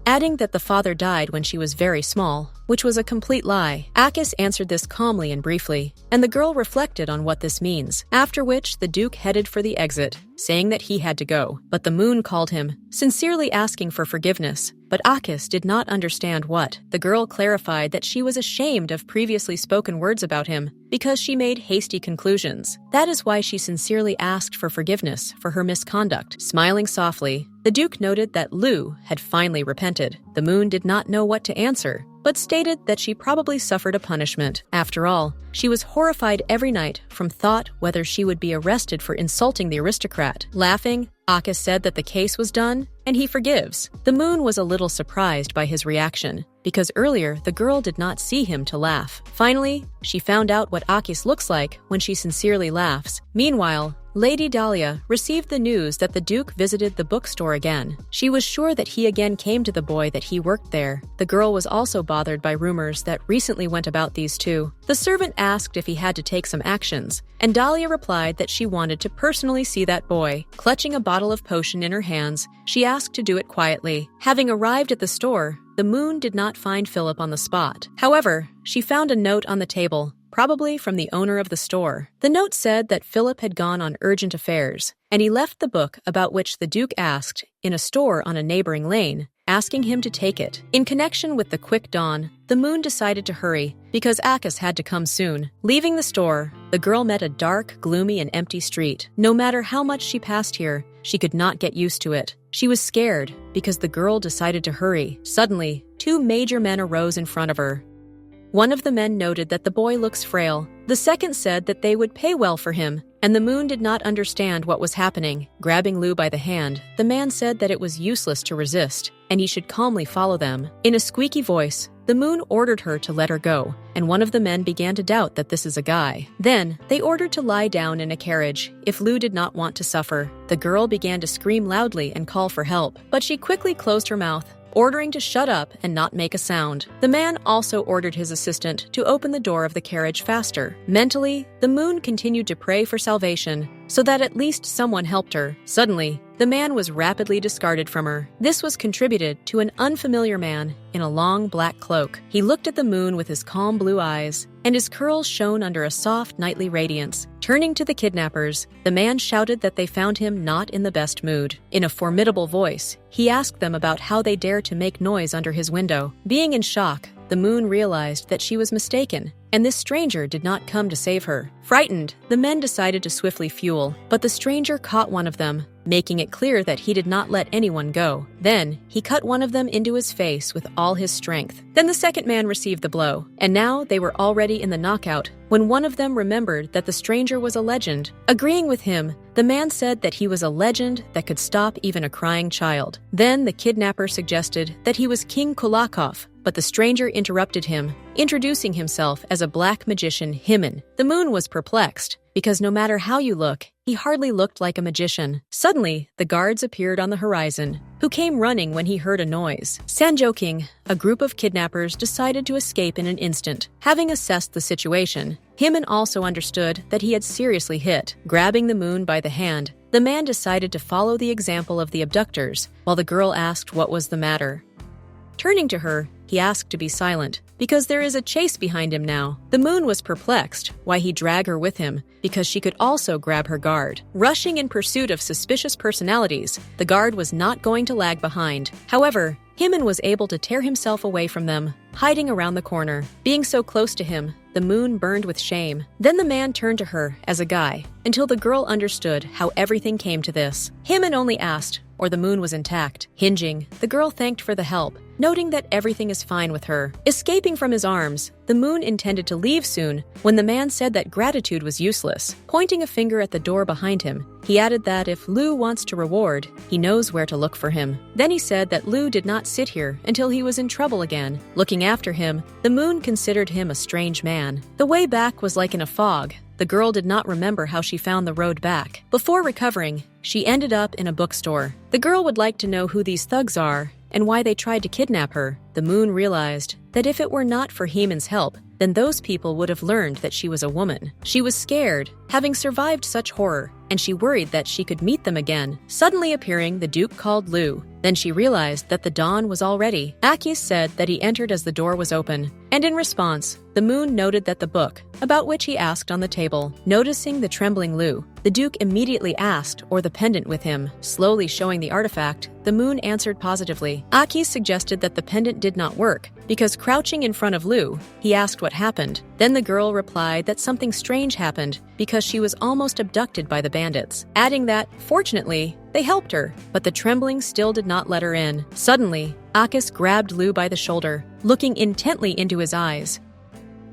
Speaker 1: adding that the father died when she was very small, which was a complete lie. Akis answered this calmly and briefly, and the girl reflected on what this means, after which the Duke headed for the exit, saying that he had to go. But the moon called him, sincerely asking for forgiveness, but Akis did not understand what. The girl clarified that she was ashamed of previously spoken words about him, because she made hasty conclusions. That is why she sincerely asked for forgiveness for her misconduct. Smiling softly, the Duke noted that Lu had finally repented. The moon did not know what to answer, but stated that she probably suffered a punishment. After all, she was horrified every night from thought whether she would be arrested for insulting the aristocrat. Laughing, Akis said that the case was done, and he forgives. The moon was a little surprised by his reaction, because earlier the girl did not see him to laugh. Finally, she found out what Akis looks like when she sincerely laughs. Meanwhile, Lady Dalia received the news that the Duke visited the bookstore again. She was sure that he again came to the boy that he worked there. The girl was also bothered by rumors that recently went about these two. The servant asked if he had to take some actions, and Dalia replied that she wanted to personally see that boy. Clutching a bottle of potion in her hands, she asked to do it quietly. Having arrived at the store, the moon did not find Philip on the spot. However, she found a note on the table, probably from the owner of the store. The note said that Philip had gone on urgent affairs, and he left the book about which the Duke asked in a store on a neighboring lane, asking him to take it. In connection with the quick dawn, the moon decided to hurry, because Akis had to come soon. Leaving the store, the girl met a dark, gloomy, and empty street. No matter how much she passed here, she could not get used to it. She was scared, because the girl decided to hurry. Suddenly, two major men arose in front of her. One of the men noted that the boy looks frail. The second said that they would pay well for him, and the moon did not understand what was happening. Grabbing Lu by the hand, the man said that it was useless to resist, and he should calmly follow them. In a squeaky voice, the moon ordered her to let her go, and one of the men began to doubt that this is a guy. Then, they ordered to lie down in a carriage if Lu did not want to suffer. The girl began to scream loudly and call for help, but she quickly closed her mouth, ordering to shut up and not make a sound. The man also ordered his assistant to open the door of the carriage faster. Mentally, the moon continued to pray for salvation, so that at least someone helped her. Suddenly, the man was rapidly discarded from her. This was contributed to an unfamiliar man in a long black cloak. He looked at the moon with his calm blue eyes, and his curls shone under a soft nightly radiance. Turning to the kidnappers, the man shouted that they found him not in the best mood. In a formidable voice, he asked them about how they dared to make noise under his window. Being in shock, the moon realized that she was mistaken, and this stranger did not come to save her. Frightened, the men decided to swiftly fuel, but the stranger caught one of them, making it clear that he did not let anyone go. Then, he cut one of them into his face with all his strength. Then the second man received the blow, and now they were already in the knockout, when one of them remembered that the stranger was a legend. Agreeing with him, the man said that he was a legend that could stop even a crying child. Then the kidnapper suggested that he was King Kulakov, but the stranger interrupted him, introducing himself as a black magician Himen. The moon was perplexed, because no matter how you look, he hardly looked like a magician. Suddenly, the guards appeared on the horizon, who came running when he heard a noise. Sanjoking, a group of kidnappers decided to escape in an instant. Having assessed the situation, Himen also understood that he had seriously hit. Grabbing the moon by the hand, the man decided to follow the example of the abductors, while the girl asked what was the matter. Turning to her, he asked to be silent, because there is a chase behind him now. The moon was perplexed why he drag her with him, because she could also grab her guard. Rushing in pursuit of suspicious personalities, the guard was not going to lag behind. However, Hyman was able to tear himself away from them, hiding around the corner. Being so close to him, the moon burned with shame. Then the man turned to her as a guy, until the girl understood how everything came to this. Hyman only asked, or the moon was intact. Hinging, the girl thanked for the help, noting that everything is fine with her. Escaping from his arms, the moon intended to leave soon when the man said that gratitude was useless. Pointing a finger at the door behind him, he added that if Lu wants to reward, he knows where to look for him. Then he said that Lu did not sit here until he was in trouble again. Looking after him, the moon considered him a strange man. The way back was like in a fog. The girl did not remember how she found the road back. Before recovering, she ended up in a bookstore. The girl would like to know who these thugs are and why they tried to kidnap her. The moon realized that if it were not for Hyman's help, then those people would have learned that she was a woman. She was scared, having survived such horror, and she worried that she could meet them again. Suddenly appearing, the Duke called Lu. Then she realized that the dawn was already. Akis said that he entered as the door was open, and in response, the moon noted that the book, about which he asked on the table. Noticing the trembling Lu, the Duke immediately asked, or the pendant with him. Slowly showing the artifact, the moon answered positively. Akis suggested that the pendant did not work, because crouching in front of Lu, he asked what happened. Then the girl replied that something strange happened because she was almost abducted by the bandits, adding that, fortunately, they helped her, but the trembling still did not let her in. Suddenly, Akis grabbed Lu by the shoulder, looking intently into his eyes.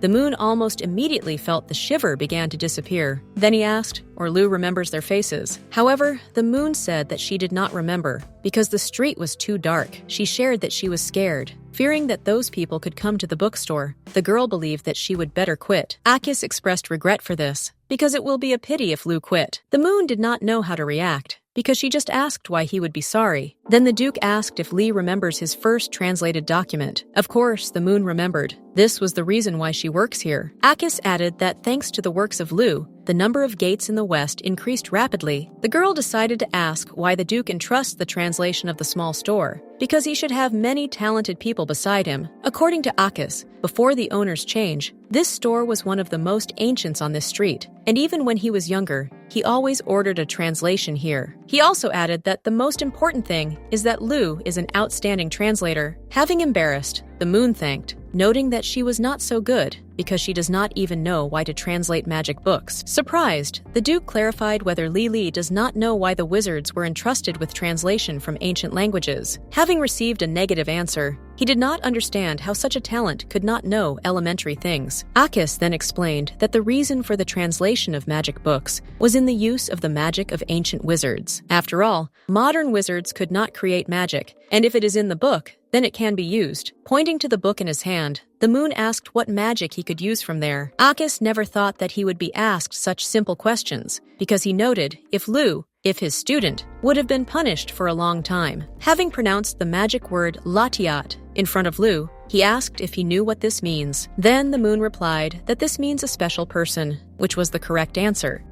Speaker 1: The moon almost immediately felt the shiver began to disappear. Then he asked, or Lu remembers their faces. However, the moon said that she did not remember, because the street was too dark. She shared that she was scared, fearing that those people could come to the bookstore. The girl believed that she would better quit. Akis expressed regret for this, because it will be a pity if Lu quit. The moon did not know how to react, because she just asked why he would be sorry. Then the Duke asked if Lee remembers his first translated document. Of course, the moon remembered. This was the reason why she works here. Akis added that thanks to the works of Lu, the number of gates in the west increased rapidly. The girl decided to ask why the Duke entrusts the translation of the small store, because he should have many talented people beside him. According to Akis, before the owner's change, this store was one of the most ancient on this street, and even when he was younger, he always ordered a translation here. He also added that the most important thing is that Lu is an outstanding translator. Having embarrassed, the moon thanked, noting that she was not so good because she does not even know why to translate magic books. Surprised, the Duke clarified whether Li does not know why the wizards were entrusted with translation from ancient languages. Having received a negative answer, he did not understand how such a talent could not know elementary things. Akis then explained that the reason for the translation of magic books was in the use of the magic of ancient wizards. After all, modern wizards could not create magic, and if it is in the book, then it can be used. Pointing to the book in his hand, the moon asked what magic he could use from there. Akis never thought that he would be asked such simple questions, because he noted if his student, would have been punished for a long time. Having pronounced the magic word Latiat in front of Lu, he asked if he knew what this means. Then the moon replied that this means a special person, which was the correct answer.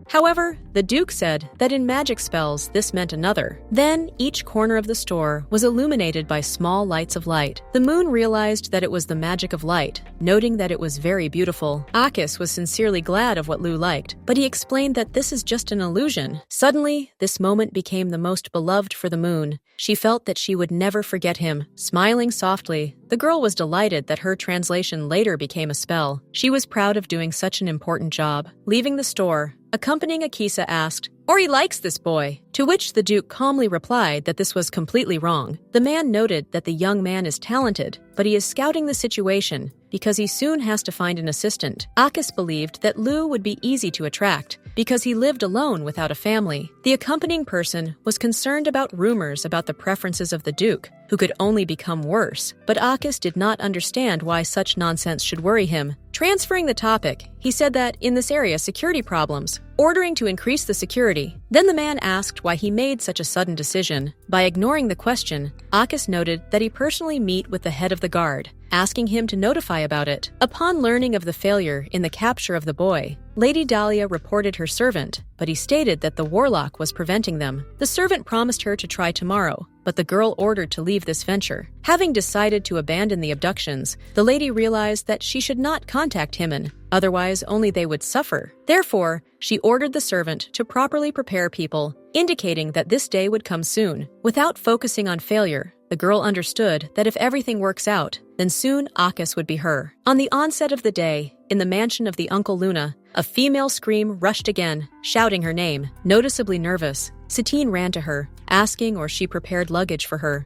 Speaker 1: However, the Duke said that in magic spells this meant another. Then each corner of the store was illuminated by small lights of light. The moon realized that it was the magic of light, noting that it was very beautiful. Akis was sincerely glad of what Lu liked, but he explained that this is just an illusion. Suddenly, this moment became the most beloved for the moon. She felt that she would never forget him. Smiling softly, the girl was delighted that her translation later became a spell. She was proud of doing such an important job. Leaving the store, accompanying Akisa asked, "Ori likes this boy," to which the Duke calmly replied that this was completely wrong. The man noted that the young man is talented, but he is scouting the situation because he soon has to find an assistant. Akis believed that Lu would be easy to attract because he lived alone without a family. The accompanying person was concerned about rumors about the preferences of the Duke, who could only become worse, but Akis did not understand why such nonsense should worry him. Transferring the topic, he said that in this area security problems, ordering to increase the security. Then the man asked why he made such a sudden decision. By ignoring the question, Akis noted that he personally meet with the head of the guard, asking him to notify about it. Upon learning of the failure in the capture of the boy, Lady Dalia reported her servant, but he stated that the warlock was preventing them. The servant promised her to try tomorrow, but the girl ordered to leave this venture. Having decided to abandon the abductions, the lady realized that she should not contact Hyman, otherwise only they would suffer. Therefore, she ordered the servant to properly prepare people, indicating that this day would come soon. Without focusing on failure, the girl understood that if everything works out, then soon Akis would be her. On the onset of the day, in the mansion of the Uncle Luna, a female scream rushed again, shouting her name. Noticeably nervous, Satine ran to her, asking or she prepared luggage for her.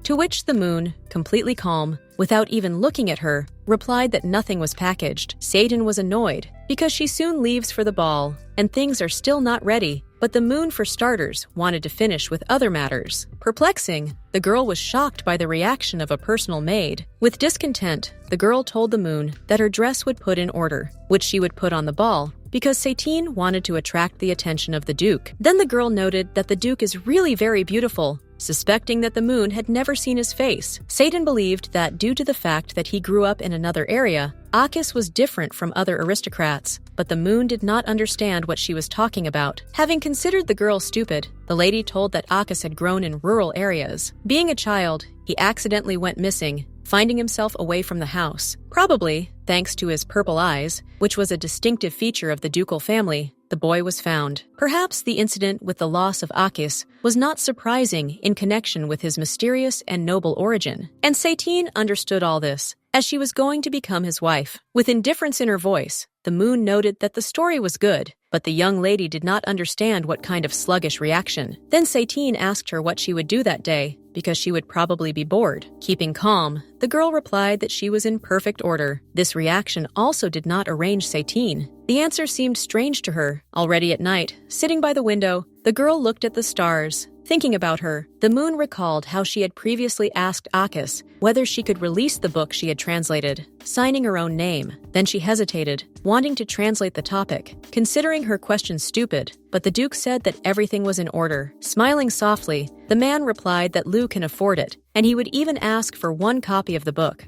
Speaker 1: To which the moon, completely calm, without even looking at her, replied that nothing was packaged. Satan was annoyed, because she soon leaves for the ball, and things are still not ready, but the moon, for starters, wanted to finish with other matters. Perplexing, the girl was shocked by the reaction of a personal maid. With discontent, the girl told the moon that her dress would put in order, which she would put on the ball, because Satine wanted to attract the attention of the Duke. Then the girl noted that the Duke is really very beautiful. Suspecting that the moon had never seen his face, Satan believed that due to the fact that he grew up in another area, Akis was different from other aristocrats, but the moon did not understand what she was talking about. Having considered the girl stupid, the lady told that Akis had grown in rural areas. Being a child, he accidentally went missing, finding himself away from the house. Probably, thanks to his purple eyes, which was a distinctive feature of the ducal family, the boy was found. Perhaps the incident with the loss of Akis was not surprising in connection with his mysterious and noble origin, and Satine understood all this, as she was going to become his wife. With indifference in her voice, the moon noted that the story was good, but the young lady did not understand what kind of sluggish reaction. Then Satine asked her what she would do that day, because she would probably be bored. Keeping calm, the girl replied that she was in perfect order. This reaction also did not arrange Satine. The answer seemed strange to her. Already at night, sitting by the window, the girl looked at the stars. Thinking about her, the moon recalled how she had previously asked Akis whether she could release the book she had translated, signing her own name. Then she hesitated, wanting to translate the topic, considering her question stupid, but the Duke said that everything was in order. Smiling softly, the man replied that Lou can afford it, and he would even ask for one copy of the book.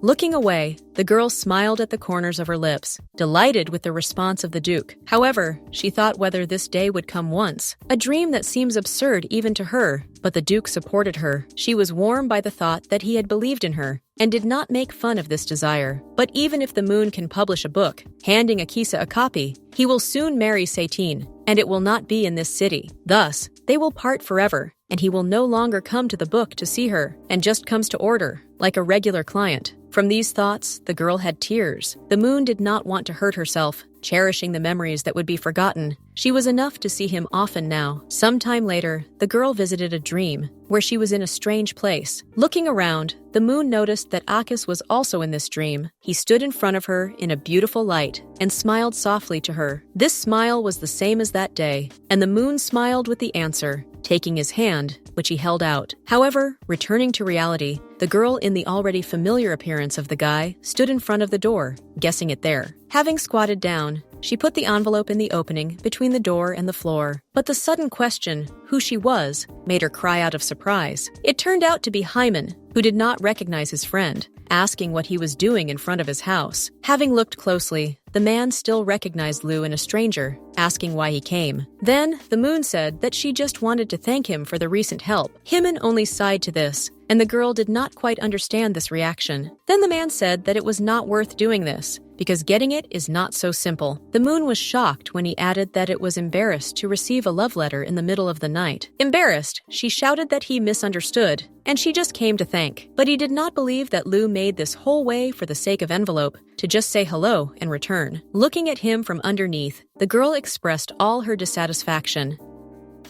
Speaker 1: Looking away, the girl smiled at the corners of her lips, delighted with the response of the Duke. However, she thought whether this day would come once, a dream that seems absurd even to her, but the Duke supported her. She was warm by the thought that he had believed in her, and did not make fun of this desire. But even if the moon can publish a book, handing Akisa a copy, he will soon marry Satine, and it will not be in this city. Thus, they will part forever, and he will no longer come to the book to see her, and just comes to order, like a regular client. From these thoughts, the girl had tears. The moon did not want to hurt herself, cherishing the memories that would be forgotten. She was enough to see him often now. Sometime later, the girl visited a dream, where she was in a strange place. Looking around, the moon noticed that Akis was also in this dream. He stood in front of her in a beautiful light, and smiled softly to her. This smile was the same as that day, and the moon smiled with the answer, taking his hand, which he held out. However, returning to reality, the girl in the already familiar appearance of the guy stood in front of the door, guessing it there. Having squatted down, she put the envelope in the opening between the door and the floor. But the sudden question, who she was, made her cry out of surprise. It turned out to be Hyman, who did not recognize his friend, asking what he was doing in front of his house. Having looked closely, the man still recognized Lou in a stranger, asking why he came. Then, the moon said that she just wanted to thank him for the recent help. Hyman only sighed to this, and the girl did not quite understand this reaction. Then the man said that it was not worth doing this, because getting it is not so simple. The moon was shocked when he added that it was embarrassed to receive a love letter in the middle of the night. Embarrassed, she shouted that he misunderstood, and she just came to thank. But he did not believe that Lou made this whole way for the sake of envelope, to just say hello and return. Looking at him from underneath, the girl expressed all her dissatisfaction.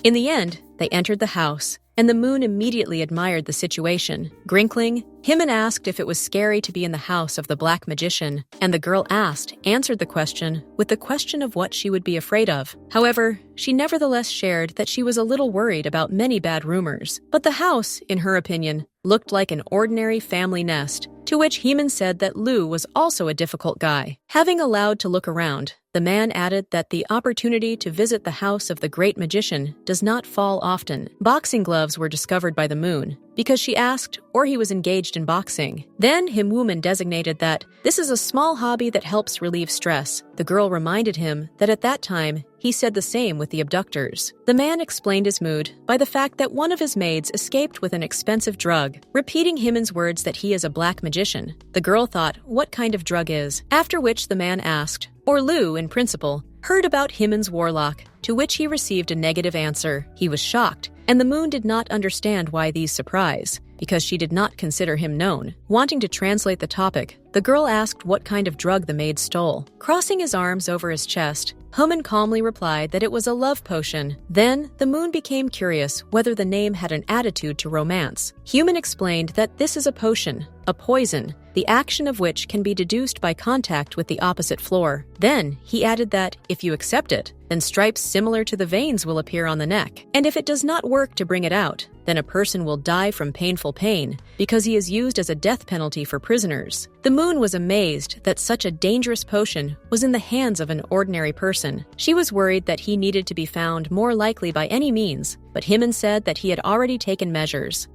Speaker 1: In the end, they entered the house, and the moon immediately admired the situation. Grinkling, Hyman asked if it was scary to be in the house of the black magician, and the girl answered the question with the question of what she would be afraid of. However, she nevertheless shared that she was a little worried about many bad rumors. But the house, in her opinion, looked like an ordinary family nest, to which Hyman said that Lou was also a difficult guy. Having allowed to look around, the man added that the opportunity to visit the house of the great magician does not fall often. Boxing gloves were discovered by the moon, because she asked, or he was engaged in boxing. Then him woman designated that this is a small hobby that helps relieve stress. The girl reminded him that at that time, he said the same with the abductors. The man explained his mood by the fact that one of his maids escaped with an expensive drug, repeating Hyman's words that he is a black magician. The girl thought, what kind of drug is? After which the man asked, or Lou, in principle, heard about Hyman's warlock, to which he received a negative answer. He was shocked, and the moon did not understand why these surprise, because she did not consider him known. Wanting to translate the topic, the girl asked what kind of drug the maid stole. Crossing his arms over his chest, Hyman calmly replied that it was a love potion. Then, the moon became curious whether the name had an attitude to romance. Hyman explained that this is a potion, a poison, the action of which can be deduced by contact with the opposite floor. Then, he added that, if you accept it, then stripes similar to the veins will appear on the neck. And if it does not work to bring it out, then a person will die from painful pain, because he is used as a death penalty for prisoners. The moon was amazed that such a dangerous potion was in the hands of an ordinary person. She was worried that he needed to be found more likely by any means, but Hyman said that he had already taken measures.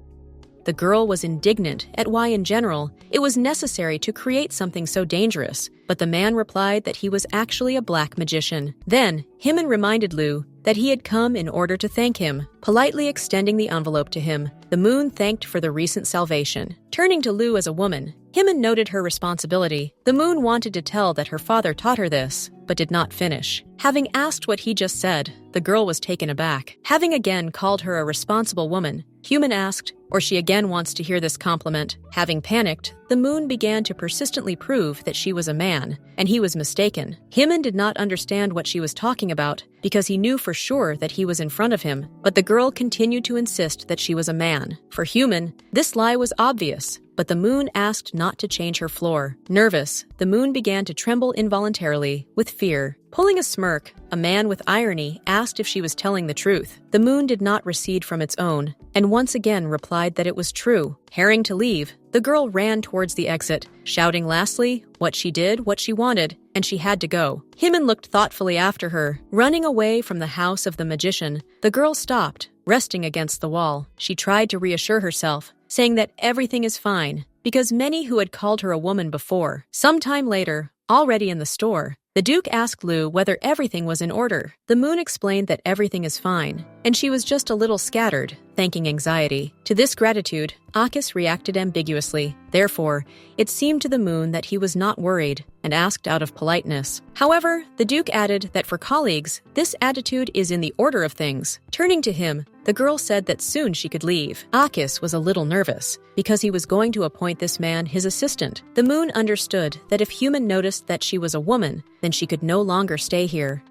Speaker 1: The girl was indignant at why, in general, it was necessary to create something so dangerous, but the man replied that he was actually a black magician. Then, Hyman reminded Lou that he had come in order to thank him, politely extending the envelope to him. The moon thanked for the recent salvation. Turning to Lou as a woman, Hyman noted her responsibility. The moon wanted to tell that her father taught her this, but did not finish. Having asked what he just said, the girl was taken aback. Having again called her a responsible woman, Hyman asked, or she again wants to hear this compliment. Having panicked, the moon began to persistently prove that she was a man, and he was mistaken. Hyman did not understand what she was talking about, because he knew for sure that he was in front of him, but the girl continued to insist that she was a man. For Hyman, this lie was obvious, but the moon asked not to change her floor. Nervous, the moon began to tremble involuntarily, with fear. Pulling a smirk, a man with irony asked if she was telling the truth. The moon did not recede from its own, and once again replied that it was true. Herring to leave, the girl ran towards the exit, shouting lastly, what she did, what she wanted, and she had to go. Hyman looked thoughtfully after her. Running away from the house of the magician, the girl stopped, resting against the wall. She tried to reassure herself, saying that everything is fine, because many who had called her a woman before. Sometime later, already in the store, the Duke asked Lou whether everything was in order. The moon explained that everything is fine, and she was just a little scattered, thanking anxiety. To this gratitude, Akis reacted ambiguously. Therefore, it seemed to the moon that he was not worried, and asked out of politeness. However, the Duke added that for colleagues, this attitude is in the order of things. Turning to him, the girl said that soon she could leave. Akis was a little nervous, because he was going to appoint this man his assistant. The moon understood that if Hyman noticed that she was a woman, then she could no longer stay here.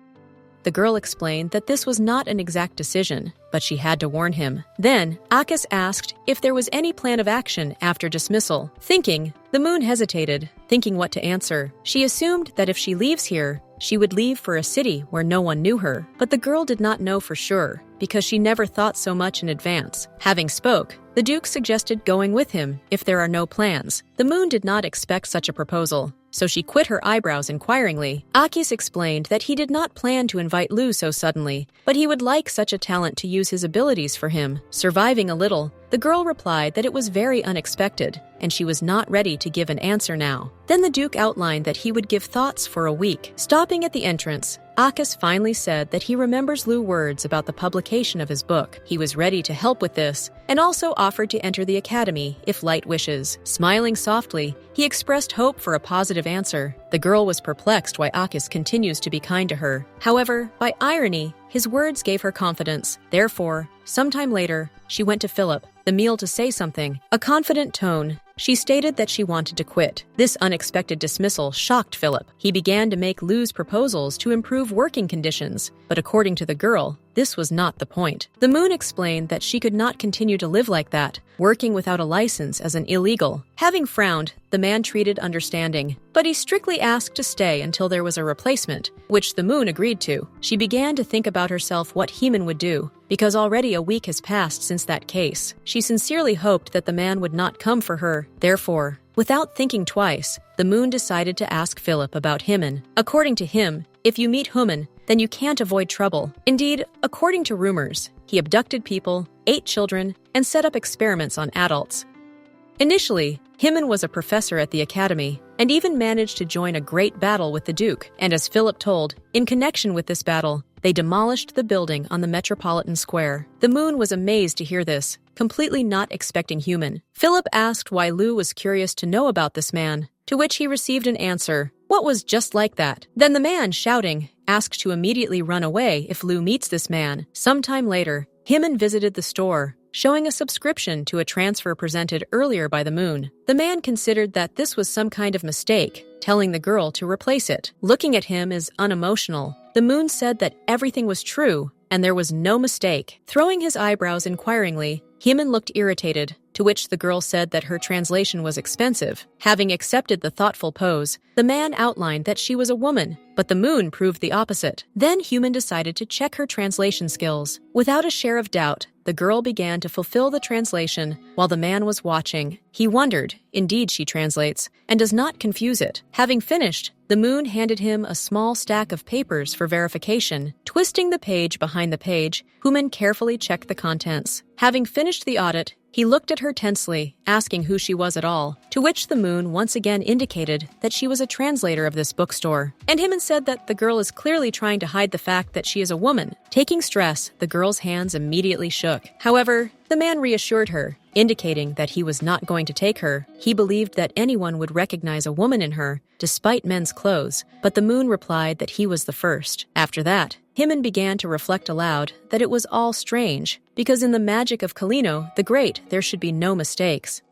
Speaker 1: The girl explained that this was not an exact decision, but she had to warn him. Then, Akis asked if there was any plan of action after dismissal. The moon hesitated, thinking what to answer. She assumed that if she leaves here, she would leave for a city where no one knew her. But the girl did not know for sure, because she never thought so much in advance. Having spoke, the Duke suggested going with him if there are no plans. The moon did not expect such a proposal, so she quit her eyebrows inquiringly. Akis explained that he did not plan to invite Lou so suddenly, but he would like such a talent to use his abilities for him. Surviving a little, the girl replied that it was very unexpected, and she was not ready to give an answer now. Then the Duke outlined that he would give thoughts for a week. Stopping at the entrance, Akis finally said that he remembers Lou's words about the publication of his book. He was ready to help with this, and also offered to enter the academy if Light wishes. Smiling softly, he expressed hope for a positive answer. The girl was perplexed why Akis continues to be kind to her. However, by irony, his words gave her confidence. Therefore, sometime later, she went to Philip, the meal to say something. A confident tone, she stated that she wanted to quit. This unexpected dismissal shocked Philip. He began to make Lou's proposals to improve working conditions, but according to the girl, this was not the point. The moon explained that she could not continue to live like that, working without a license as an illegal. Having frowned, the man treated understanding, but he strictly asked to stay until there was a replacement, which the moon agreed to. She began to think about herself what Hyman would do, because already a week has passed since that case. She sincerely hoped that the man would not come for her. Therefore, without thinking twice, the moon decided to ask Philip about Hyman. According to him, if you meet Hyman, then you can't avoid trouble. Indeed, according to rumors, he abducted people, 8 children, and set up experiments on adults. Initially, Hymen was a professor at the academy, and even managed to join a great battle with the Duke, and as Philip told, in connection with this battle, they demolished the building on the Metropolitan Square. The Moon was amazed to hear this, completely not expecting Hymen. Philip asked why Lu was curious to know about this man, to which he received an answer, what was just like that. Then the man, shouting, asked to immediately run away if Lu meets this man. Sometime later, Hymen visited the store, showing a subscription to a transfer presented earlier by the Moon. The man considered that this was some kind of mistake, telling the girl to replace it. Looking at him as unemotional, the Moon said that everything was true and there was no mistake. Throwing his eyebrows inquiringly, Hymen looked irritated, to which the girl said that her translation was expensive. Having accepted the thoughtful pose, the man outlined that she was a woman, but the Moon proved the opposite. Then Hymen decided to check her translation skills. Without a share of doubt, the girl began to fulfill the translation while the man was watching. He wondered, indeed she translates, and does not confuse it. Having finished, the Moon handed him a small stack of papers for verification. Twisting the page behind the page, Hymen carefully checked the contents. Having finished the audit, he looked at her tensely, asking who she was at all, to which the Moon once again indicated that she was a translator of this bookstore. And Hymen said that the girl is clearly trying to hide the fact that she is a woman. Taking stress, the girl's hands immediately shook. However, the man reassured her, indicating that he was not going to take her. He believed that anyone would recognize a woman in her, despite men's clothes, but the Moon replied that he was the first. After that, Hymen began to reflect aloud that it was all strange, because in the magic of Kalino the Great there should be no mistakes.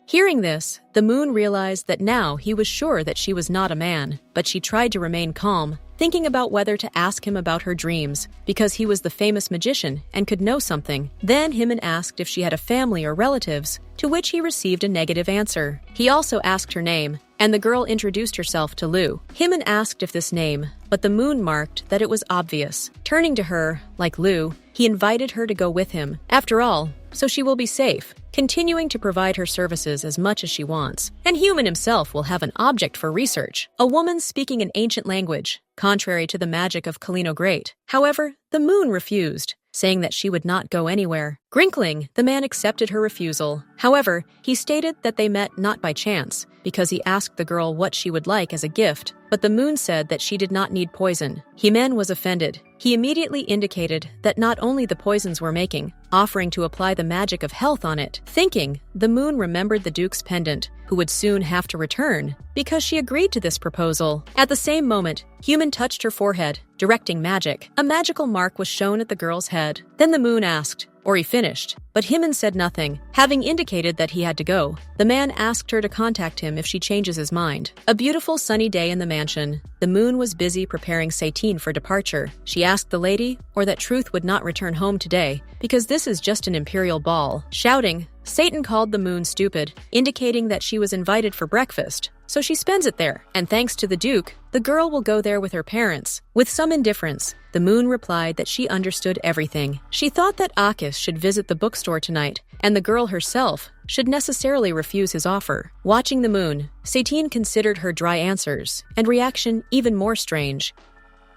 Speaker 1: Hearing this, the Moon realized that now he was sure that she was not a man, but she tried to remain calm, thinking about whether to ask him about her dreams, because he was the famous magician and could know something. Then Hymen asked if she had a family or relatives, to which he received a negative answer. He also asked her name, and the girl introduced herself to Lu. Hymen asked if this name, but the Moon marked that it was obvious. Turning to her, like Lu, he invited her to go with him. After all, so she will be safe, continuing to provide her services as much as she wants. And Hymen himself will have an object for research, a woman speaking an ancient language, contrary to the magic of Kalino Great. However, the Moon refused, saying that she would not go anywhere. Grinkling, the man accepted her refusal. However, he stated that they met not by chance, because he asked the girl what she would like as a gift, but the Moon said that she did not need poison. Hymen was offended. He immediately indicated that not only the poisons were making, offering to apply the magic of health on it. Thinking, the Moon remembered the Duke's pendant, who would soon have to return, because she agreed to this proposal. At the same moment, Hymen touched her forehead, directing magic. A magical mark was shown at the girl's head. Then the Moon asked, or he finished, but Hymen said nothing, having indicated that he had to go. The man asked her to contact him if she changes his mind. A beautiful sunny day in the mansion. The Moon was busy preparing Satine for departure. She asked the lady, or that Truth would not return home today, because this is just an imperial ball. Shouting, Satan called the Moon stupid, indicating that she was invited for breakfast. So she spends it there, and thanks to the Duke, the girl will go there with her parents. With some indifference, the Moon replied that she understood everything. She thought that Akis should visit the bookstore tonight, and the girl herself should necessarily refuse his offer. Watching the Moon, Satine considered her dry answers, and reaction even more strange.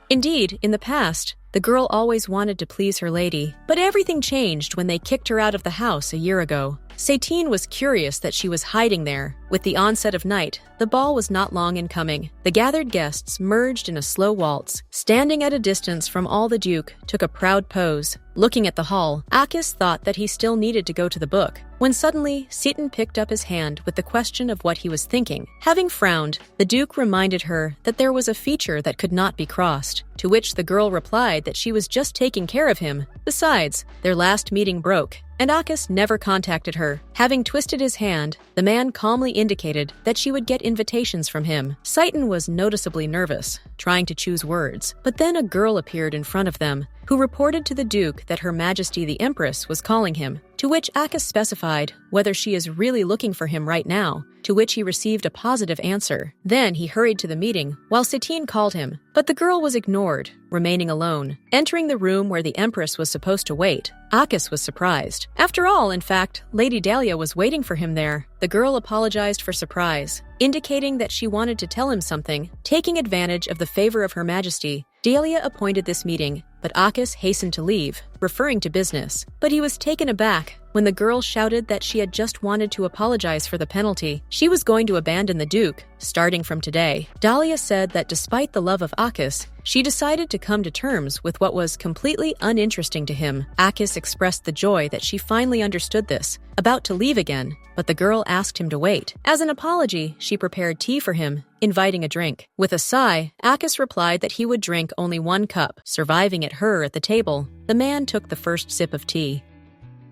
Speaker 1: Indeed, in the past, the girl always wanted to please her lady, but everything changed when they kicked her out of the house a year ago. Satine was curious that she was hiding there. With the onset of night, the ball was not long in coming. The gathered guests merged in a slow waltz. Standing at a distance from all, the Duke took a proud pose. Looking at the hall, Akis thought that he still needed to go to the book, when suddenly Satan picked up his hand with the question of what he was thinking. Having frowned, the Duke reminded her that there was a feature that could not be crossed, to which the girl replied that she was just taking care of him. Besides, their last meeting broke, and Akis never contacted her. Having twisted his hand, the man calmly indicated that she would get invitations from him. Satan was noticeably nervous, trying to choose words, but then a girl appeared in front of them, who reported to the Duke that Her Majesty the Empress was calling him, to which Akis specified whether she is really looking for him right now, to which he received a positive answer. Then he hurried to the meeting, while Satine called him, but the girl was ignored, remaining alone. Entering the room where the Empress was supposed to wait, Akis was surprised. After all, in fact, Lady Dalia was waiting for him there. The girl apologized for surprise, indicating that she wanted to tell him something. Taking advantage of the favor of Her Majesty, Dalia appointed this meeting, but Akis hastened to leave, referring to business. But he was taken aback when the girl shouted that she had just wanted to apologize for the penalty. She was going to abandon the Duke, starting from today. Dalia said that despite the love of Akis, she decided to come to terms with what was completely uninteresting to him. Akis expressed the joy that she finally understood this, about to leave again, but the girl asked him to wait. As an apology, she prepared tea for him, inviting a drink. With a sigh, Akis replied that he would drink only 1 cup, surviving at her at the table. The man took the first sip of tea.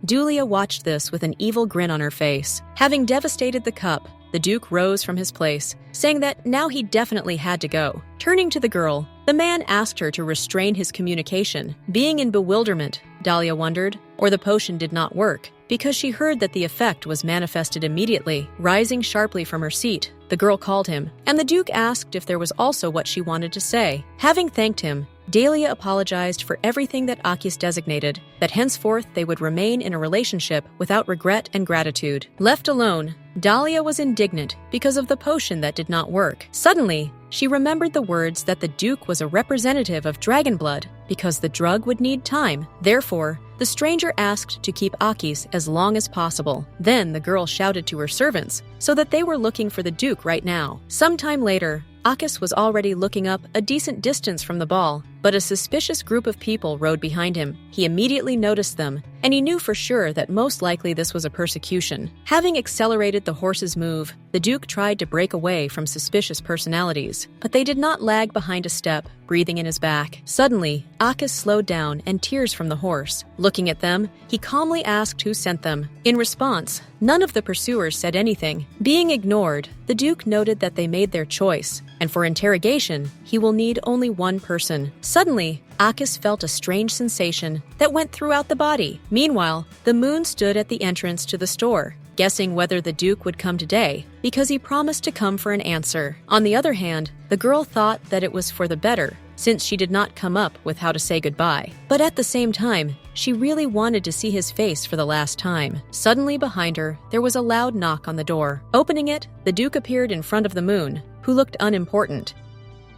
Speaker 1: Dalia watched this with an evil grin on her face. Having devastated the cup, the Duke rose from his place, saying that now he definitely had to go. Turning to the girl, the man asked her to restrain his communication. Being in bewilderment, Dalia wondered, or the potion did not work, because she heard that the effect was manifested immediately. Rising sharply from her seat, the girl called him, and the Duke asked if there was also what she wanted to say. Having thanked him, Dalia apologized for everything that Akis designated, that henceforth they would remain in a relationship without regret and gratitude. Left alone, Dalia was indignant because of the potion that did not work. Suddenly, she remembered the words that the Duke was a representative of dragon blood because the drug would need time. Therefore, the stranger asked to keep Akis as long as possible. Then the girl shouted to her servants so that they were looking for the Duke right now. Sometime later, Akis was already looking up a decent distance from the ball, but a suspicious group of people rode behind him. He immediately noticed them, and he knew for sure that most likely this was a persecution. Having accelerated the horse's move, the Duke tried to break away from suspicious personalities, but they did not lag behind a step, breathing in his back. Suddenly, Akis slowed down and tears from the horse. Looking at them, he calmly asked who sent them. In response, none of the pursuers said anything. Being ignored, the Duke noted that they made their choice, and for interrogation, he will need only one person. Suddenly, Akis felt a strange sensation that went throughout the body. Meanwhile, the moon stood at the entrance to the store, guessing whether the Duke would come today, because he promised to come for an answer. On the other hand, the girl thought that it was for the better, since she did not come up with how to say goodbye. But at the same time, she really wanted to see his face for the last time. Suddenly behind her, there was a loud knock on the door. Opening it, the Duke appeared in front of the moon, who looked unimportant.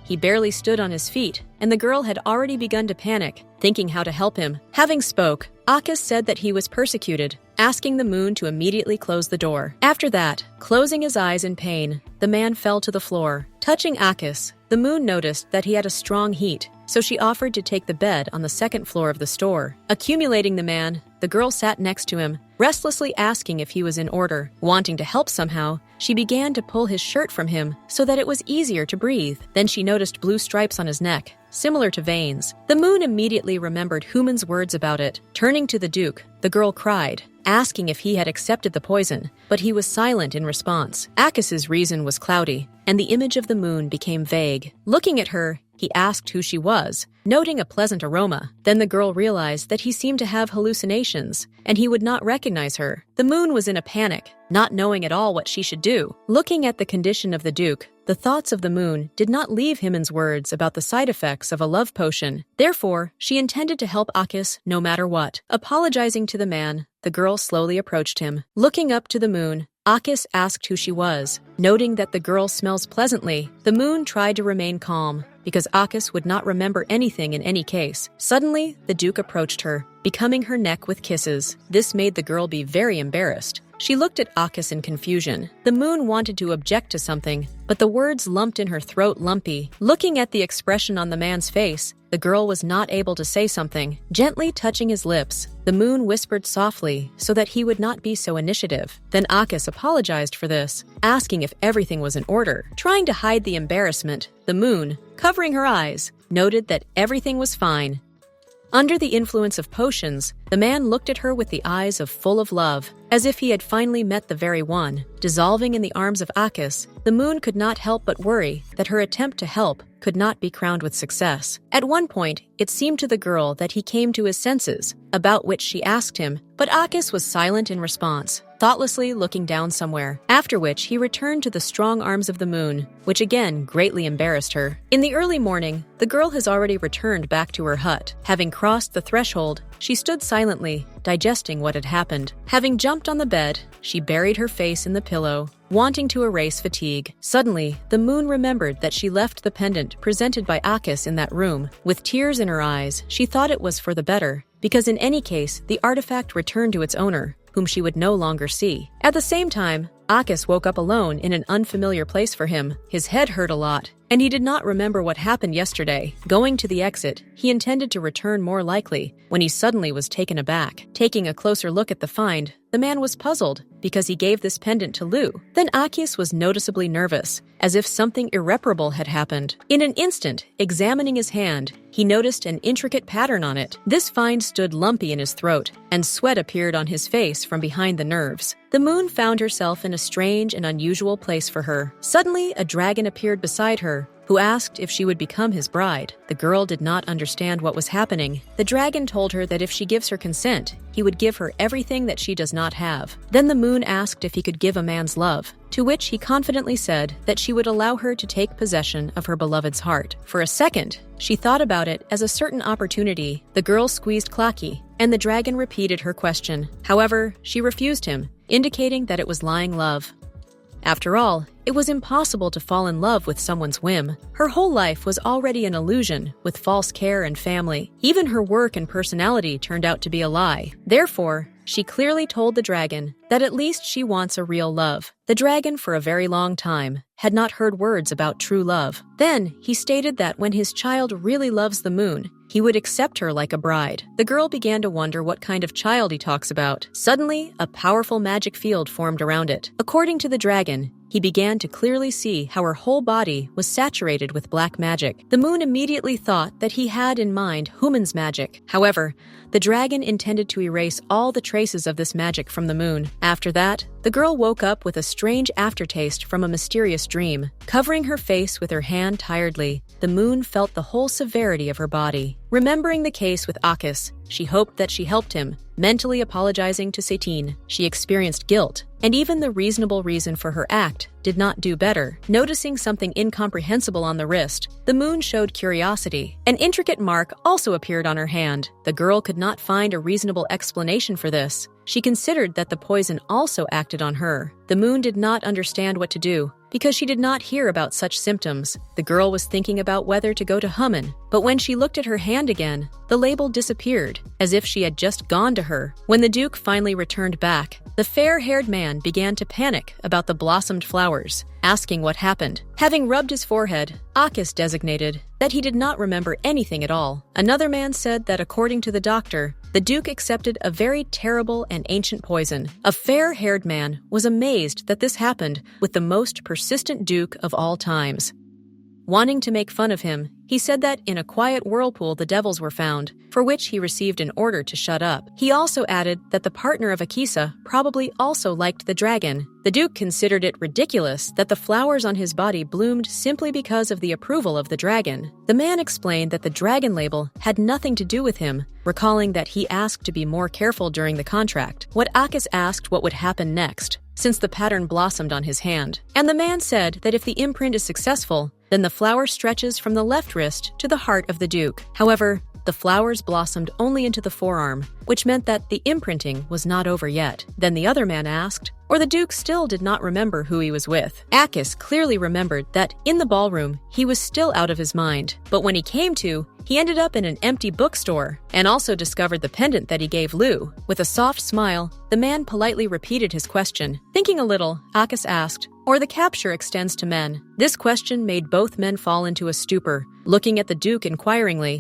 Speaker 1: He barely stood on his feet, and the girl had already begun to panic, thinking how to help him. Having spoke, Akis said that he was persecuted, asking the moon to immediately close the door. After that, closing his eyes in pain, the man fell to the floor. Touching Akis, the moon noticed that he had a strong heat, so she offered to take the bed on the 2nd floor of the store. Accumulating the man, the girl sat next to him, restlessly asking if he was in order. Wanting to help somehow, she began to pull his shirt from him so that it was easier to breathe. Then she noticed blue stripes on his neck, similar to veins. The moon immediately remembered Human's words about it. Turning to the Duke, the girl cried, asking if he had accepted the poison, but he was silent in response. Akis's reason was cloudy, and the image of the moon became vague. Looking at her, he asked who she was, noting a pleasant aroma. Then the girl realized that he seemed to have hallucinations, and he would not recognize her. The moon was in a panic, not knowing at all what she should do. Looking at the condition of the Duke, the thoughts of the moon did not leave Hyman's words about the side effects of a love potion. Therefore, she intended to help Akis no matter what. Apologizing to the man, the girl slowly approached him. Looking up to the moon, Akis asked who she was. Noting that the girl smells pleasantly, the moon tried to remain calm, because Akis would not remember anything in any case. Suddenly, the Duke approached her, becoming her neck with kisses. This made the girl be very embarrassed. She looked at Akis in confusion. The moon wanted to object to something, but the words lumped in her throat lumpy. Looking at the expression on the man's face, the girl was not able to say something. Gently touching his lips, the moon whispered softly so that he would not be so initiative. Then Akis apologized for this, asking if everything was in order. Trying to hide the embarrassment, the moon, covering her eyes, noted that everything was fine. Under the influence of potions, the man looked at her with the eyes full of love, as if he had finally met the very one. Dissolving in the arms of Akis, the moon could not help but worry that her attempt to help could not be crowned with success. At one point, it seemed to the girl that he came to his senses, about which she asked him, but Akis was silent in response, thoughtlessly looking down somewhere, after which he returned to the strong arms of the moon, which again greatly embarrassed her. In the early morning, the girl has already returned back to her hut. Having crossed the threshold, she stood silently, digesting what had happened. Having jumped on the bed, she buried her face in the pillow, wanting to erase fatigue. Suddenly, the moon remembered that she left the pendant presented by Akis in that room. With tears in her eyes, she thought it was for the better, because in any case, the artifact returned to its owner, whom she would no longer see. At the same time, Akis woke up alone in an unfamiliar place for him. His head hurt a lot, and he did not remember what happened yesterday. Going to the exit, he intended to return more likely, when he suddenly was taken aback. Taking a closer look at the find, the man was puzzled, because he gave this pendant to Lu. Then Akis was noticeably nervous, as if something irreparable had happened. In an instant, examining his hand, he noticed an intricate pattern on it. This find stood lumpy in his throat, and sweat appeared on his face from behind the nerves. The moon found herself in a strange and unusual place for her. Suddenly, a dragon appeared beside her, who asked if she would become his bride. The girl did not understand what was happening. The dragon told her that if she gives her consent, he would give her everything that she does not have. Then the moon asked if he could give a man's love, to which he confidently said that she would allow her to take possession of her beloved's heart. For a second, she thought about it as a certain opportunity. The girl squeezed Clacky, and the dragon repeated her question. However, she refused him, indicating that it was lying love. After all, it was impossible to fall in love with someone's whim. Her whole life was already an illusion, with false care and family. Even her work and personality turned out to be a lie. Therefore, she clearly told the dragon that at least she wants a real love. The dragon, for a very long time, had not heard words about true love. Then, he stated that when his child really loves the moon, he would accept her like a bride. The girl began to wonder what kind of child he talks about. Suddenly, a powerful magic field formed around it. According to the dragon, he began to clearly see how her whole body was saturated with black magic. The moon immediately thought that he had in mind Human's magic. However, the dragon intended to erase all the traces of this magic from the moon. After that, the girl woke up with a strange aftertaste from a mysterious dream. Covering her face with her hand tiredly, the moon felt the whole severity of her body. Remembering the case with Akis, she hoped that she helped him, mentally apologizing to Satine. She experienced guilt, and even the reasonable reason for her act did not do better. Noticing something incomprehensible on the wrist, the moon showed curiosity. An intricate mark also appeared on her hand. The girl could not find a reasonable explanation for this. She considered that the poison also acted on her. The moon did not understand what to do, because she did not hear about such symptoms. The girl was thinking about whether to go to Human, but when she looked at her hand again, the label disappeared, as if she had just gone to her. When the Duke finally returned back, the fair-haired man began to panic about the blossomed flowers, asking what happened. Having rubbed his forehead, Akis designated that he did not remember anything at all. Another man said that according to the doctor, the Duke accepted a very terrible and ancient poison. A fair-haired man was amazed that this happened with the most persistent Duke of all times. Wanting to make fun of him, he said that in a quiet whirlpool the devils were found, for which he received an order to shut up. He also added that the partner of Akisa probably also liked the dragon. The Duke considered it ridiculous that the flowers on his body bloomed simply because of the approval of the dragon. The man explained that the dragon label had nothing to do with him, recalling that he asked to be more careful during the contract. What Akis asked what would happen next, since the pattern blossomed on his hand. And the man said that if the imprint is successful, then the flower stretches from the left wrist to the heart of the Duke. However, the flowers blossomed only into the forearm, which meant that the imprinting was not over yet. Then the other man asked, or the Duke still did not remember who he was with. Akis clearly remembered that in the ballroom, he was still out of his mind. But when he came to, he ended up in an empty bookstore, and also discovered the pendant that he gave Lu. With a soft smile, the man politely repeated his question. Thinking a little, Akis asked, or the capture extends to men. This question made both men fall into a stupor. Looking at the Duke inquiringly,